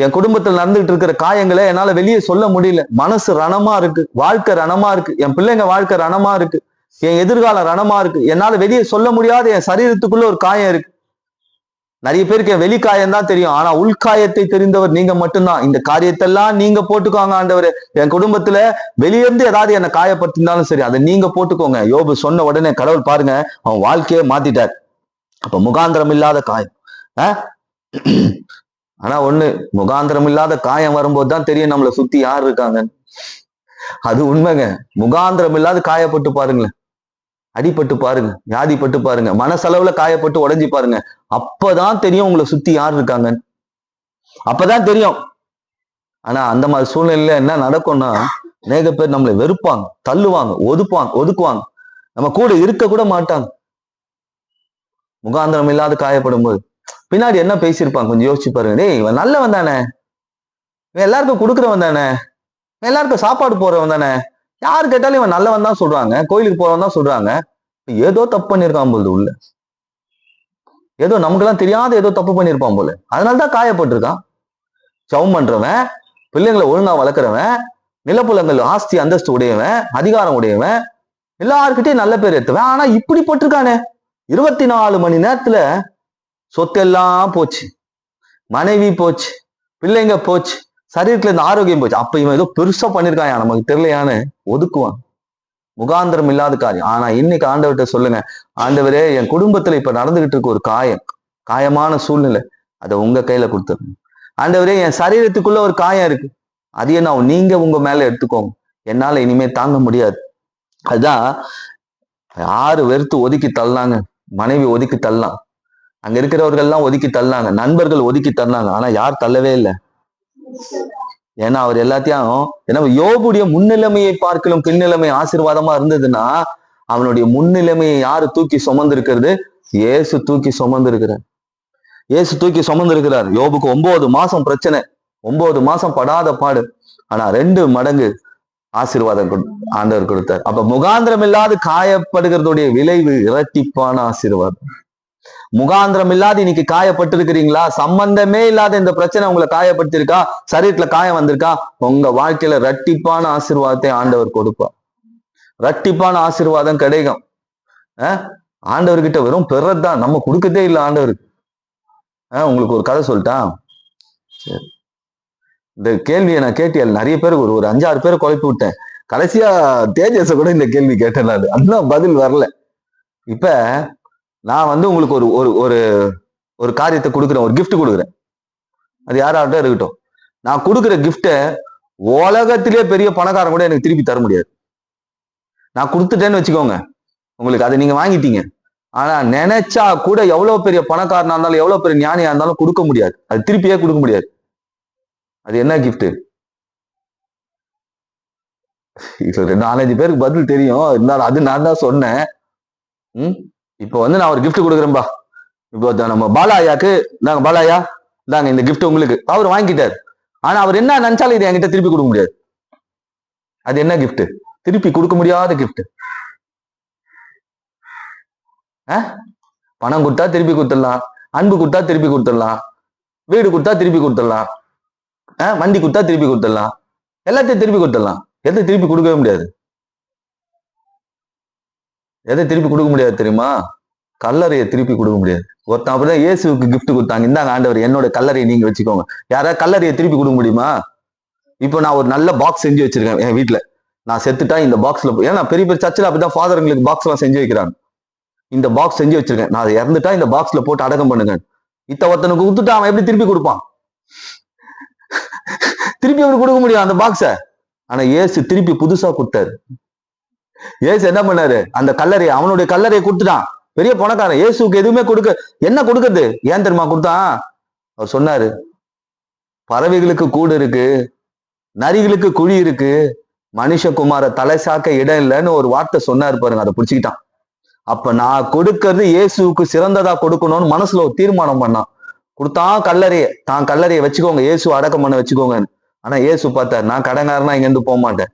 என் குடும்பத்தில் நடந்துகிட்டு இருக்கிற காயங்களை என்னால வெளியே சொல்ல முடியல. மனசு ரணமா இருக்கு, வாழ்க்கை ரணமா இருக்கு, என் பிள்ளைங்க வாழ்க்கை ரணமா இருக்கு, என் எதிர்காலம் ரணமா இருக்கு, என்னால வெளியே சொல்ல முடியாத என் சரீரத்துக்குள்ள ஒரு காயம் இருக்கு. நிறைய பேருக்கு வெளி காயம் தான் தெரியும், ஆனா உள்காயத்தை தெரிந்தவர் நீங்க மட்டும்தான். இந்த காரியத்தெல்லாம் நீங்க போட்டுக்கோங்க ஆண்டவர். என் குடும்பத்துல வெளியிருந்து ஏதாவது என்னை காயப்படுத்தினாலும் சரி, அதை நீங்க போட்டுக்கோங்க. யோபு சொன்ன உடனே கடவுள் பாருங்க அவன் வாழ்க்கையே மாத்திட்டார். அப்ப முகாந்திரம் இல்லாத காயம். ஆனா ஒண்ணு, முகாந்திரம் இல்லாத காயம் வரும்போது தான் தெரியும் நம்மளை சுத்தி யார் இருக்காங்க. அது உண்மைங்க. முகாந்திரம் இல்லாத காயப்பட்டு பாருங்களேன், அடிபட்டு பாருங்க, வியாதிப்பட்டு பாருங்க, மனசளவுல காயப்பட்டு உடைஞ்சி பாருங்க, அப்பதான் தெரியும் உங்களை சுத்தி யார் இருக்காங்க, அப்பதான் தெரியும். ஆனா அந்த மாதிரி சூழ்நிலையில என்ன நடக்கும்னா, அநேக பேர் நம்மளை வெறுப்பாங்க, தள்ளுவாங்க, ஒதுக்குவாங்க, நம்ம கூட இருக்க கூட மாட்டாங்க. முகாந்திரம் இல்லாத காயப்படும் போது பின்னாடி என்ன பேசியிருப்பாங்க கொஞ்சம் யோசிச்சு பாருங்க. டேய் இவன் நல்லவன் தானே, இவன் எல்லாருக்கும் கொடுக்குறவன் தானே, எல்லாருக்கும் சாப்பாடு போறவன் தானே, யாரு கேட்டாலும் இவன் நல்லவன் தான் சொல்றாங்க, கோயிலுக்கு போறவன் தான் சொல்றாங்க. ஏதோ தப்பு பண்ணியிருக்கான் போல, உள்ள ஏதோ நமக்கெல்லாம் தெரியாத ஏதோ தப்பு பண்ணியிருப்பான் போல, அதனாலதான் காயப்பட்டிருக்கான். ஜெபம் பண்றவன், பிள்ளைங்களை ஒழுங்கா வளர்க்குறவன், நிலப்புலங்கள் ஆஸ்தி அந்தஸ்து உடையவன், அதிகாரம் உடையவன், எல்லாருக்கிட்டையும் நல்ல பேர் எடுத்துவன். ஆனா இப்படி போட்டிருக்கானே, 24 மணி நேரத்துல சொத்தெல்லாம் போச்சு, மனைவி போச்சு, பிள்ளைங்க போச்சு, சரீரத்துல இருந்து ஆரோக்கியம் போச்சு. அப்ப இவன் ஏதோ பெருசா பண்ணிருக்கான், நமக்கு தெரியலையான்னு ஒதுக்குவான். முகாந்திரம் இல்லாத காரியம். ஆனா இன்னைக்கு ஆண்டவர்கிட்ட சொல்லுங்க, ஆண்டவரே என் குடும்பத்துல இப்ப நடந்துகிட்டு இருக்க ஒரு காயமான சூழ்நிலை, அதை உங்க கையில கொடுத்துருங்க. ஆண்டவரே என் சரீரத்துக்குள்ள ஒரு காயம் இருக்கு, அதையே நான் நீங்க உங்க மேல எடுத்துக்கோங்க, என்னால இனிமே தாங்க முடியாது. அதுதான் யாரு வெறுத்து ஒதுக்கி தள்ளாங்க, மனைவி ஒதுக்கி தள்ளலாம், அங்க இருக்கிறவர்கள் எல்லாம் ஒதுக்கி தள்ளாங்க, நண்பர்கள் ஒதுக்கி தள்ளாங்க, ஆனா யார் தள்ளவே இல்லை. ஏன்னா அவர் எல்லாத்தையும், ஏன்னா யோபுடைய முன்னிலைமையை பார்க்கலும் பின்னிலைமை ஆசீர்வாதமா இருந்ததுன்னா, அவனுடைய முன்னிலைமையை யாரு தூக்கி சுமந்திருக்கிறது? இயேசு தூக்கி சுமந்திருக்கிறார். இயேசு தூக்கி சுமந்திருக்கிறார். யோபுக்கு 9 மாசம் பிரச்சனை, 9 மாசம் படாத பாடு, ஆனா 2 மடங்கு ஆசீர்வாதம் ஆண்டவர் கொடுத்தார். அப்ப முகாந்திரம் இல்லாது காயப்படுகிறதுடைய விளைவு இரட்டிப்பான ஆசீர்வாதம். முகாந்திரம் இல்லாத இன்னைக்கு காயப்பட்டிருக்கிறீங்களா? சம்பந்தமே இல்லாத இந்த பிரச்சனை உங்களை காயப்படுத்திருக்கா? சரீரத்துல காயம் வந்திருக்கா? உங்க வாழ்க்கையில இரட்டிப்பான ஆசீர்வாதத்தை ஆண்டவர் கொடுப்பார். இரட்டிப்பான ஆசீர்வாதம் கிடைக்கும். ஆண்டவர்கிட்ட வெறும் பெறதான், நம்ம கொடுக்கதே இல்லை ஆண்டவருக்கு. உங்களுக்கு ஒரு கதை சொல்லிட்டா, சரி, இந்த கேள்வியை நான் கேட்டியல் நிறைய பேருக்கு ஒரு 5-6 பேரை குழப்பி விட்டேன். கடைசியா தேஜஸ கூட இந்த கேள்வி கேட்டேன் நான், அதுதான் பதில் வரல. இப்ப நான் உங்களுக்கு ஒரு ஒரு ஒரு காரியத்தை கொடுக்குறேன், ஒரு கிஃப்ட் கொடுக்குறேன், அது யாராகட்டும் இருக்கட்டும். நான் கொடுக்குற கிஃப்டை உலகத்திலே பெரிய பணக்காரன் கூட எனக்கு திருப்பி தர முடியாது. நான் கொடுத்துட்டேன்னு வச்சுக்கோங்க, உங்களுக்கு அதை நீங்க வாங்கிட்டீங்க. ஆனா நினைச்சா கூட எவ்வளவு பெரிய பணக்காரனா இருந்தாலும், எவ்வளவு பெரிய ஞானியா இருந்தாலும் கொடுக்க முடியாது, அது திருப்பியே கொடுக்க முடியாது. அது என்ன கிஃப்ட்? இது 4-5 பேருக்கு பதில் தெரியும், இருந்தாலும் அது நான் தான் சொன்னேன். இப்போ நான் ஒரு கிஃப்ட் கொடுக்குறேன்பா. இப்போ நம்ம பாலாயாக்கு, நாங்க பாலாயா தாங்க இந்த கிஃப்ட் உங்களுக்கு, அவர் வாங்கிட்டார். ஆனா அவர் என்ன நினைச்சாலும் இதை என்கிட்ட திருப்பி கொடுக்க முடியாது. அது என்ன கிஃப்ட்? திருப்பி கொடுக்க முடியாத கிஃப்ட். பணம் கொடுத்தா திருப்பி கொடுத்துடலாம், அன்பு கொடுத்தா திருப்பி கொடுத்துடலாம், வீடு கொடுத்தா திருப்பி கொடுத்துடலாம், வண்டி கொடுத்தா திருப்பி கொடுத்துடலாம், எல்லாத்தையும் திருப்பி கொடுத்துடலாம். எதை திருப்பி கொடுக்கவே முடியாது? எதை திருப்பி கொடுக்க முடியாது தெரியுமா? கல்லறையை திருப்பி கொடுக்க முடியாது. ஒருத்தன் அப்படிதான் இயேசுக்கு கிஃப்ட் கொடுத்தாங்க, இந்தாங்க ஆண்டவர் என்னோட கல்லறையை நீங்க வச்சுக்கோங்க. யாராவது கல்லறையை திருப்பி கொடுக்க முடியுமா? இப்போ நான் ஒரு நல்ல பாக்ஸ் செஞ்சு வச்சிருக்கேன் என் வீட்டுல. நான் செத்துட்டா இந்த பாக்ஸ்ல, ஏன்னா பெரிய பெரிய சர்ச்சில் அப்படிதான் ஃபாதருங்களுக்கு பாக்ஸ் எல்லாம் செஞ்சு வைக்கிறாங்க. இந்த பாக்ஸ் செஞ்சு வச்சிருக்கேன், நான் இறந்துட்டா இந்த பாக்ஸ்ல போட்டு அடக்கம் பண்ணுங்க. ஒருத்தனுக்கு கொடுத்துட்டா அவன் எப்படி திருப்பி கொடுப்பான்? திருப்பி எப்படி கொடுக்க முடியும் அந்த பாக்ஸ? ஆனா ஏசு திருப்பி புதுசா கொடுத்தாரு. ஏசு என்ன பண்ணாரு? அந்த கல்லறையை, அவனுடைய கல்லறையை கொடுத்துட்டான். பெரிய பணக்காரன், ஏசுக்கு எதுவுமே என்ன கொடுக்குறது? ஏன் தெரியுமா கொடுத்தான்? அவர் சொன்னாரு, பறவைகளுக்கு கூடு இருக்கு, நரிகளுக்கு குழி இருக்கு, மனுஷகுமார தலை சாக்க இடம் இல்லைன்னு ஒரு வார்த்தை சொன்னாரு பாருங்க, அதை பிடிச்சுக்கிட்டான். அப்ப நான் கொடுக்கறது இயேசுக்கு சிறந்ததா கொடுக்கணும்னு மனசுல ஒரு தீர்மானம் பண்ணான். கொடுத்தான் கல்லறையை, தான் கல்லறையை வச்சுக்கோங்க, இயேசு அடக்கம் பண்ண வச்சுக்கோங்க. ஆனா இயேசு பார்த்தார், நான் கடங்காரனா இங்க இருந்து போக மாட்டேன்.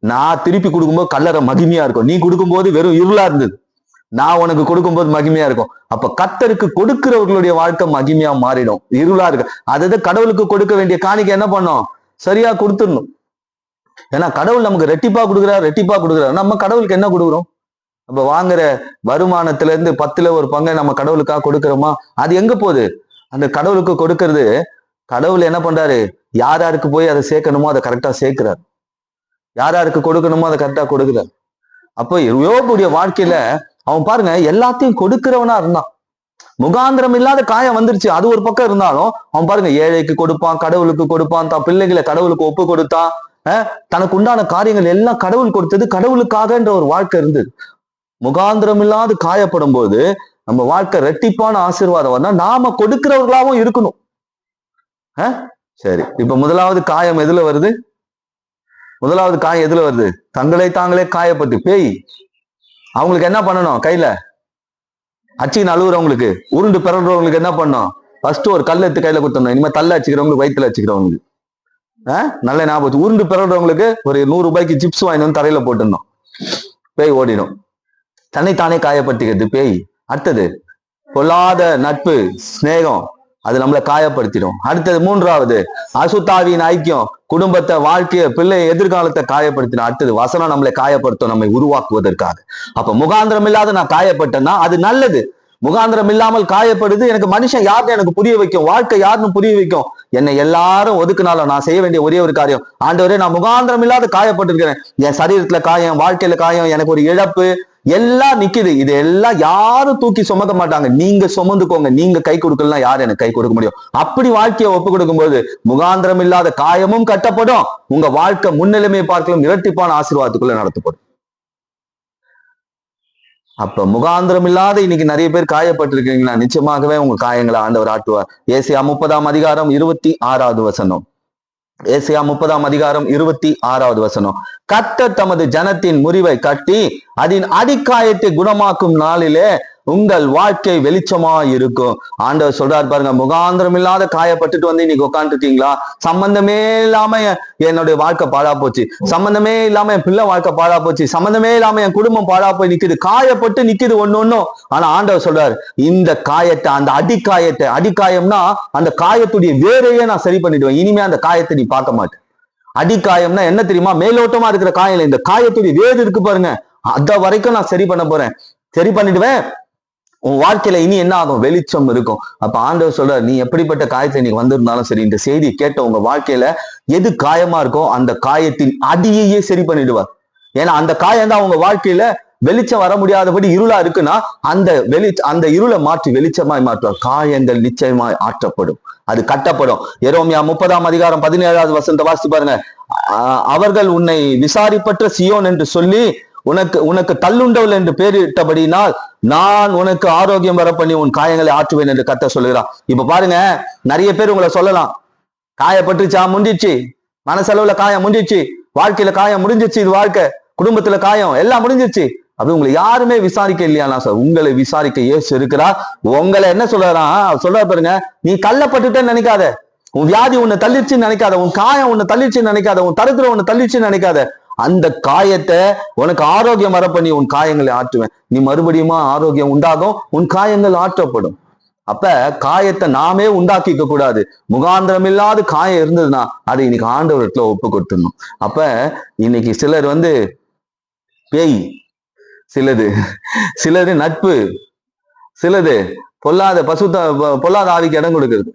நான் திருப்பி கொடுக்கும்போது கல்லறை மகிமையா இருக்கும், நீ கொடுக்கும்போது வெறும் இருளா இருந்தது, நான் உனக்கு கொடுக்கும்போது மகிமையா இருக்கும். அப்ப கர்த்தருக்கு கொடுக்கிறவர்களுடைய வாழ்க்கை மகிமையா மாறிடும், இருளா இருக்கு. அதாவது கடவுளுக்கு கொடுக்க வேண்டிய காணிக்கை என்ன பண்ணோம்? சரியா கொடுத்துடணும். ஏன்னா கடவுள் நமக்கு ரெட்டிப்பா கொடுக்குறாரு. நம்ம கடவுளுக்கு என்ன கொடுக்குறோம்? நம்ம வாங்குற வருமானத்துல இருந்து 10ல் 1 பங்கை நம்ம கடவுளுக்காக கொடுக்கிறோமா? அது எங்க போகுது? அந்த கடவுளுக்கு கொடுக்கறது, கடவுள் என்ன பண்றாரு? யாருக்கு போய் அதை சேர்க்கணுமோ அதை கரெக்டா சேர்க்கிறார், யாருக்கு கொடுக்கணுமோ அதை கரெக்டா கொடுக்குறார். அப்போ யோபுடைய வாழ்க்கையில அவன் பாருங்க எல்லாத்தையும் கொடுக்கிறவனா இருந்தான். முகாந்திரம் இல்லாத காயம் வந்துருச்சு, அது ஒரு பக்கம் இருந்தாலும் அவன் பாருங்க ஏழைக்கு கொடுப்பான், கடவுளுக்கு கொடுப்பான், தான் பிள்ளைகளை கடவுளுக்கு ஒப்பு கொடுத்தான். தனக்கு உண்டான காரியங்கள் எல்லாம் கடவுள் கொடுத்தது, கடவுளுக்காகன்ற ஒரு வாழ்க்கை இருந்தது. முகாந்திரம் இல்லாது காயப்படும் போது நம்ம வாழ்க்கை ரெட்டிப்பான ஆசீர்வாதம் வந்தா நாம கொடுக்கிறவர்களாவும் இருக்கணும். சரி, இப்ப முதலாவது காயம் எதுல வருது? முதலாவது காயம் எதுல வருது? தங்களை தாங்களே காயப்பட்டு பேய். அவங்களுக்கு என்ன பண்ணணும்? கையில அச்சின்னு அழுகுறவங்களுக்கு, உருண்டு பிறகுறவங்களுக்கு என்ன பண்ணணும்? ஃபர்ஸ்ட் ஒரு கல் எடுத்து கையில கொடுத்தணும். இனிமே தள்ள அச்சுக்கிறவங்களுக்கு, வயிற்றுல அச்சுக்கிறவங்களுக்கு நல்ல ஞாபகம். உருண்டு பிறகுறவங்களுக்கு ஒரு 100 ரூபாய்க்கு சிப்ஸ் வாங்கி வந்து தரையில போட்டுடணும், பேய் ஓடிடும். தன்னைத்தானே காயப்படுத்திக்கிறது பேய். அடுத்தது பொல்லாத நட்பு, சிநேகம், அது நம்மளை காயப்படுத்திடும். அடுத்தது 3வது அசுத்தாவியின் ஐக்கியம், குடும்பத்தை, வாழ்க்கைய, பிள்ளை எதிர்காலத்தை காயப்படுத்திடும். அடுத்தது வசனம் நம்மளை காயப்படுத்தும், நம்மை உருவாக்குவதற்காக. அப்ப முகாந்திரம் இல்லாத நான் காயப்பட்டேன்னா அது நல்லது. முகாந்திரம் இல்லாமல் காயப்படுது, எனக்கு மனுஷன் யாருன்னு எனக்கு புரிய வைக்கும், வாழ்க்கை யாருன்னு புரிய வைக்கும். என்னை எல்லாரும் ஒதுக்குனாலும் நான் செய்ய வேண்டிய ஒரே ஒரு காரியம், ஆண்டவரே நான் முகாந்திரம் இல்லாத காயப்பட்டிருக்கிறேன், என் சரீரத்துல காயம், வாழ்க்கையில காயம், எனக்கு ஒரு இழப்பு எல்லாம் நிக்குது, இது எல்லாம் யாரும் தூக்கி சுமக்க மாட்டாங்க, நீங்க சுமந்துக்கோங்க, நீங்க கை கொடுக்கலாம், யாரு எனக்கு கை கொடுக்க முடியும்? அப்படி வாழ்க்கையை ஒப்பு கொடுக்கும் போது முகாந்திரம் இல்லாத காயமும் கட்டப்படும், உங்க வாழ்க்கை முன்னிலைமையை பார்க்கலாம் இரட்டிப்பான ஆசீர்வாதத்துக்குள்ள நடத்தப்படும். அப்ப முகாந்திரம் இல்லாத இன்னைக்கு நிறைய பேர் காயப்பட்டிருக்கீங்களா? நிச்சயமாகவே உங்க காயங்களை ஆண்டவர் ஆட்டுவார். ஏசாயா 30ஆம் அதிகாரம் 26வது வசனம். ஏசாயா 30ஆம் அதிகாரம் 26வது வசனம். கர்த்தர் தமது ஜனத்தின் முறிவை கட்டி அதன் அடிக்காயத்தை குணமாக்கும் நாளிலே உங்கள் வாழ்க்கை வெளிச்சமா இருக்கும். ஆண்டவர் சொல்றாரு பாருங்க, முகாந்திரம் இல்லாத காயப்பட்டுட்டு வந்து இன்னைக்கு உட்காந்துருக்கீங்களா? சம்பந்தமே இல்லாம என்னுடைய வாழ்க்கை பாழா போச்சு, சம்பந்தமே இல்லாம என் பிள்ளை வாழ்க்கை பாழா போச்சு, சம்பந்தமே இல்லாம என் குடும்பம் பாழா போய் நிக்குது, காயப்பட்டு நிக்குது ஒன்னொன்னும். ஆனா ஆண்டவர் சொல்றாரு, இந்த காயத்தை, அந்த அடிக்காயத்தை, அடிக்காயம்னா அந்த காயத்துடைய வேரையே நான் சரி பண்ணிடுவேன், இனிமே அந்த காயத்தை நீ பார்க்க மாட்டேன். அடிக்காயம்னா என்ன தெரியுமா? மேலோட்டமா இருக்கிற காயம், இந்த காயத்துடைய வேறு இருக்கு பாருங்க, அத வரைக்கும் நான் சரி பண்ண போறேன், சரி பண்ணிடுவேன். உன் வாழ்க்கையில இனி என்ன ஆகும்? வெளிச்சம் இருக்கும். அப்ப ஆண்டவர் சொல்றாரு, நீ எப்படிப்பட்ட காயத்தை நீ வந்திருந்தாலும் சரி, இந்த செய்தி கேட்ட உங்க வாழ்க்கையில எது காயமா இருக்கோ அந்த காயத்தின் அடியையே சரி பண்ணிடுவார். ஏன்னா அந்த காயம் தான் உங்க வாழ்க்கையில வெளிச்சம் வர முடியாதபடி இருளா இருக்குன்னா அந்த இருளை மாற்றி வெளிச்சமாய் மாற்றுவார். காயங்கள் நிச்சயமாய் ஆற்றப்படும், அது கட்டப்படும். எரேமியா 30ஆம் அதிகாரம் 17வது வசனத்தை வாசித்து பாருங்க. அவர்கள் உன்னை விசாரிப்பற்ற சியோன் என்று சொல்லி உனக்கு தள்ளுண்டவள் என்று பேரிட்டபடினால் நான் உனக்கு ஆரோக்கியம் வர பண்ணி உன் காயங்களை ஆற்றுவேன் என்று கர்த்தர் சொல்லுகிறார். இப்ப பாருங்க, நிறைய பேர் உங்களை சொல்லலாம், காயப்பட்டுச்சா, முடிஞ்சிச்சு, மனசளவுல காயம் முடிஞ்சிச்சு, வாழ்க்கையில காயம் முடிஞ்சிச்சு, இது வாழ்க்கை, குடும்பத்துல காயம் எல்லாம் முடிஞ்சிச்சு, அப்படி உங்களை யாருமே விசாரிக்க இல்லையா சார்? உங்களை விசாரிக்க இயேசு இருக்கிறார். உங்களை என்ன சொல்றாரு பாருங்க, நீ கள்ளப்பட்டுட்டேன்னு நினைக்காத, உன் வியாதி உன்னை தள்ளிடுச்சுன்னு நினைக்காத, உன் காயம் உன்னை தள்ளிடுச்சுன்னு நினைக்காத, உன் தரித்திரம் உன்னை தள்ளிடுச்சுன்னு நினைக்காத, அந்த காயத்தை உனக்கு ஆரோக்கியம் வர பண்ணி உன் காயங்களை ஆற்றுவேன். நீ மறுபடியுமா ஆரோக்கியம் உண்டாகும், உன் காயங்கள் ஆற்றப்படும். அப்ப காயத்தை நாமே உண்டாக்கிக்க கூடாது. முகாந்திரம் இல்லாத காயம் இருந்ததுன்னா அதை இன்னைக்கு ஆண்டவரத்துல ஒப்பு கொடுத்துடணும். அப்ப இன்னைக்கு சிலர் பேய், சிலது நட்பு, சிலது பொல்லாத ஆவிக்கு இடம் கொடுக்கிறது.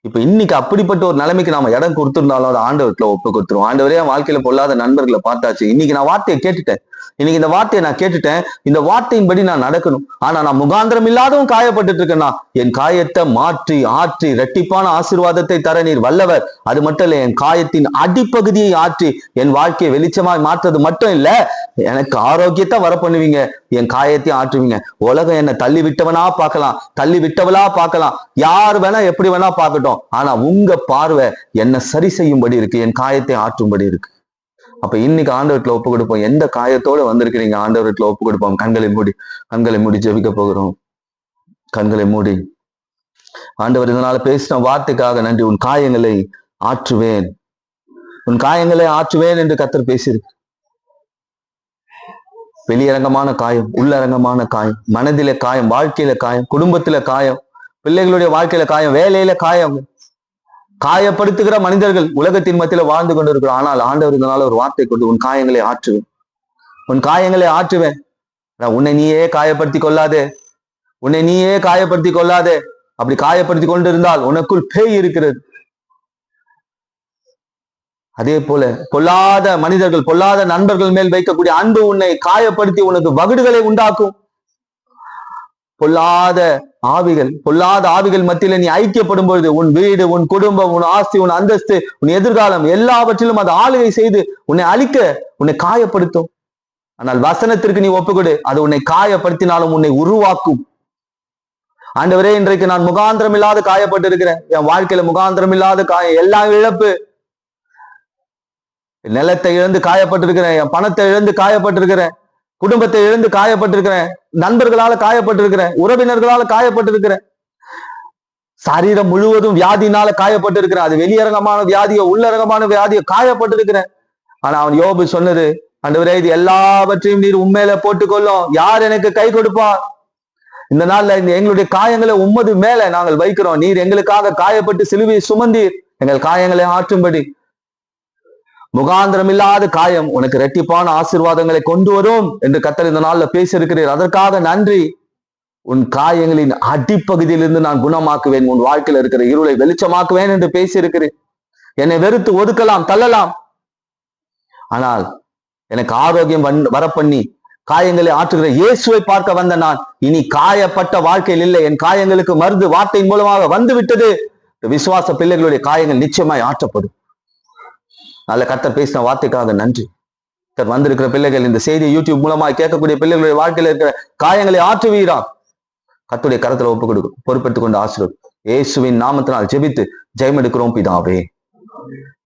இப்ப இன்னைக்கு அப்படிப்பட்ட ஒரு நிலைமைக்கு நாம இடம் கொடுத்திருந்தாலும் அதை ஆண்டவர்கிட்ட ஒப்பு கொடுத்துருவோம். ஆண்டவரே, என் வாழ்க்கையில பொல்லாத நண்பர்களை பார்த்தாச்சு, இன்னைக்கு நான் வார்த்தையை கேட்டுட்டேன், இன்னைக்கு இந்த வார்த்தையை நான் கேட்டுட்டேன், இந்த வார்த்தையின்படி நான் நடக்கணும். ஆனா நான் முகாந்திரம் இல்லாதவன் காயப்பட்டுட்டு இருக்கேன்னா என் காயத்தை மாற்றி ஆற்றி இரட்டிப்பான ஆசீர்வாதத்தை தர நீர் வல்லவர். அது மட்டும் இல்ல, என் காயத்தின் அடிப்பகுதியை ஆற்றி என் வாழ்க்கையை வெளிச்சமாய் மாற்றுறது மட்டும் இல்ல, எனக்கு ஆரோக்கியத்தை வர பண்ணுவீங்க, என் காயத்தையும் ஆற்றுவீங்க. உலகம் என்னை தள்ளி விட்டவனா பார்க்கலாம், தள்ளி விட்டவளா பார்க்கலாம், யார் வேணா எப்படி வேணா பார்க்கட்டும், ஆனா உங்க பார்வை என்னை சரி செய்யும்படி இருக்கு, என் காயத்தை ஆற்றும்படி இருக்கு. அப்ப இன்னைக்கு ஆண்டவர்கிட்ட ஒப்பு கொடுப்போம். எந்த காயத்தோட வந்திருக்கிறீங்க, ஆண்டவர்கிட்ட ஒப்பு கொடுப்போம். கண்களை மூடி ஜெபிக்க போகிறோம். கண்களை மூடி. ஆண்டவர் இதனால பேசின வார்த்தைக்காக நன்றி. உன் காயங்களை ஆற்றுவேன், உன் காயங்களை ஆற்றுவேன் என்று கர்த்தர் பேசியிருக்கு. வெளியரங்கமான காயம், உள்ளரங்கமான காயம், மனதில காயம், வாழ்க்கையில காயம், குடும்பத்தில காயம், பிள்ளைகளுடைய வாழ்க்கையில காயம், வேலையில காயம், காயப்படுத்துகிற மனிதர்கள் உலகத்தின் மத்தியில வாழ்ந்து கொண்டிருக்கிறோம். ஆனால் ஆண்டவர் இதனால ஒரு வார்த்தை கொண்டு, உன் காயங்களை ஆற்றுவேன், உன் காயங்களை ஆற்றுவேன். உன்னை நீயே காயப்படுத்தி கொள்ளாதே, உன்னை நீயே காயப்படுத்தி கொள்ளாதே. அப்படி காயப்படுத்தி கொண்டிருந்தால் உனக்குள் பேய் இருக்கிறது. அதே போல பொல்லாத மனிதர்கள், பொல்லாத நண்பர்கள் மேல் வைக்கக்கூடிய அன்பு உன்னை காயப்படுத்தி உனக்கு வகுடுகளை உண்டாக்கும். பொல்லாத ஆவிகள் மத்தியில நீ ஐக்கியப்படும் பொழுது உன் வீடு, உன் குடும்பம், உன் ஆஸ்தி, உன் அந்தஸ்து, உன் எதிர்காலம் எல்லாவற்றிலும் அது ஆளுகை செய்து உன்னை அழிக்க, உன்னை காயப்படுத்தும். ஆனால் வசனத்திற்கு நீ ஒப்புக்கொடு, அது உன்னை காயப்படுத்தினாலும் உன்னை உருவாக்கும். ஆண்டவரே, இன்றைக்கு நான் முகாந்திரம் இல்லாத காயப்பட்டு இருக்கிறேன், என் வாழ்க்கையில முகாந்திரம் இல்லாத காயம், எல்லாம் இழப்பு, நிலத்தை இழந்து காயப்பட்டிருக்கிறேன், என் பணத்தை இழந்து காயப்பட்டிருக்கிறேன், குடும்பத்தை இழந்து காயப்பட்டிருக்கிறேன், நண்பர்களால காயப்பட்டிருக்கிறேன், உறவினர்களால காயப்பட்டிருக்கிறேன், சரீரம் முழுவதும் வியாதினால காயப்பட்டிருக்கிறேன். அது வெளியரங்கமான வியாதியோ உள்ளரங்கமான வியாதியோ காயப்பட்டிருக்கிறேன். ஆனா அவன் யோபு சொன்னது, ஆண்டவரே, இது எல்லாவற்றையும் நீர் உண்மையில போட்டுக்கொள்ளும், யார் எனக்கு கை கொடுப்பார்? இந்த நாள்ல எங்களுடைய காயங்களை உம்மது மேல நாங்கள் வைக்கிறோம். நீர் எங்களுக்காக காயப்பட்டு சிலுவையை சுமந்தீர், எங்கள் காயங்களை ஆற்றும்படி. முகாந்திரம் இல்லாத காயம் உனக்கு இரட்டிப்பான ஆசீர்வாதங்களை கொண்டு வரும் என்று கர்த்தர் இந்த நாள்ல பேசியிருக்கிறீர். அதற்காக நன்றி. உன் காயங்களின் அடிப்பகுதியிலிருந்து நான் குணமாக்குவேன், உன் வாழ்க்கையில இருக்கிற இருளை வெளிச்சமாக்குவேன் என்று பேசியிருக்கிறேன். என்னை வெறுத்து ஒதுக்கலாம், தள்ளலாம், ஆனால் எனக்கு ஆரோக்கியம் வர பண்ணி காயங்களை ஆற்றுகிற இயேசுவை பார்க்க வந்த நான் இனி காயப்பட்ட வாழ்க்கையில் இல்லை, என் காயங்களுக்கு மருந்து வார்த்தையின் மூலமாக வந்து விட்டது. விசுவாச பிள்ளைகளுடைய காயங்கள் நிச்சயமாய் ஆற்றப்படும். நல்ல கர்த்தர் பேசின வார்த்தைக்காக நன்றி. வந்திருக்கிற பிள்ளைகள், இந்த செய்தி யூடியூப் மூலமாக கேட்கக்கூடிய பிள்ளைகளுடைய வாழ்க்கையில இருக்கிற காயங்களை ஆற்றுவீரா, கர்த்தருடைய கரத்துல பொறுப்பெடுத்துக் கொண்டு ஆசீர்வதி. இயேசுவின் நாமத்தினால் ஜெபித்து ஜெயம் எடுக்கிறோம் பிதாவே.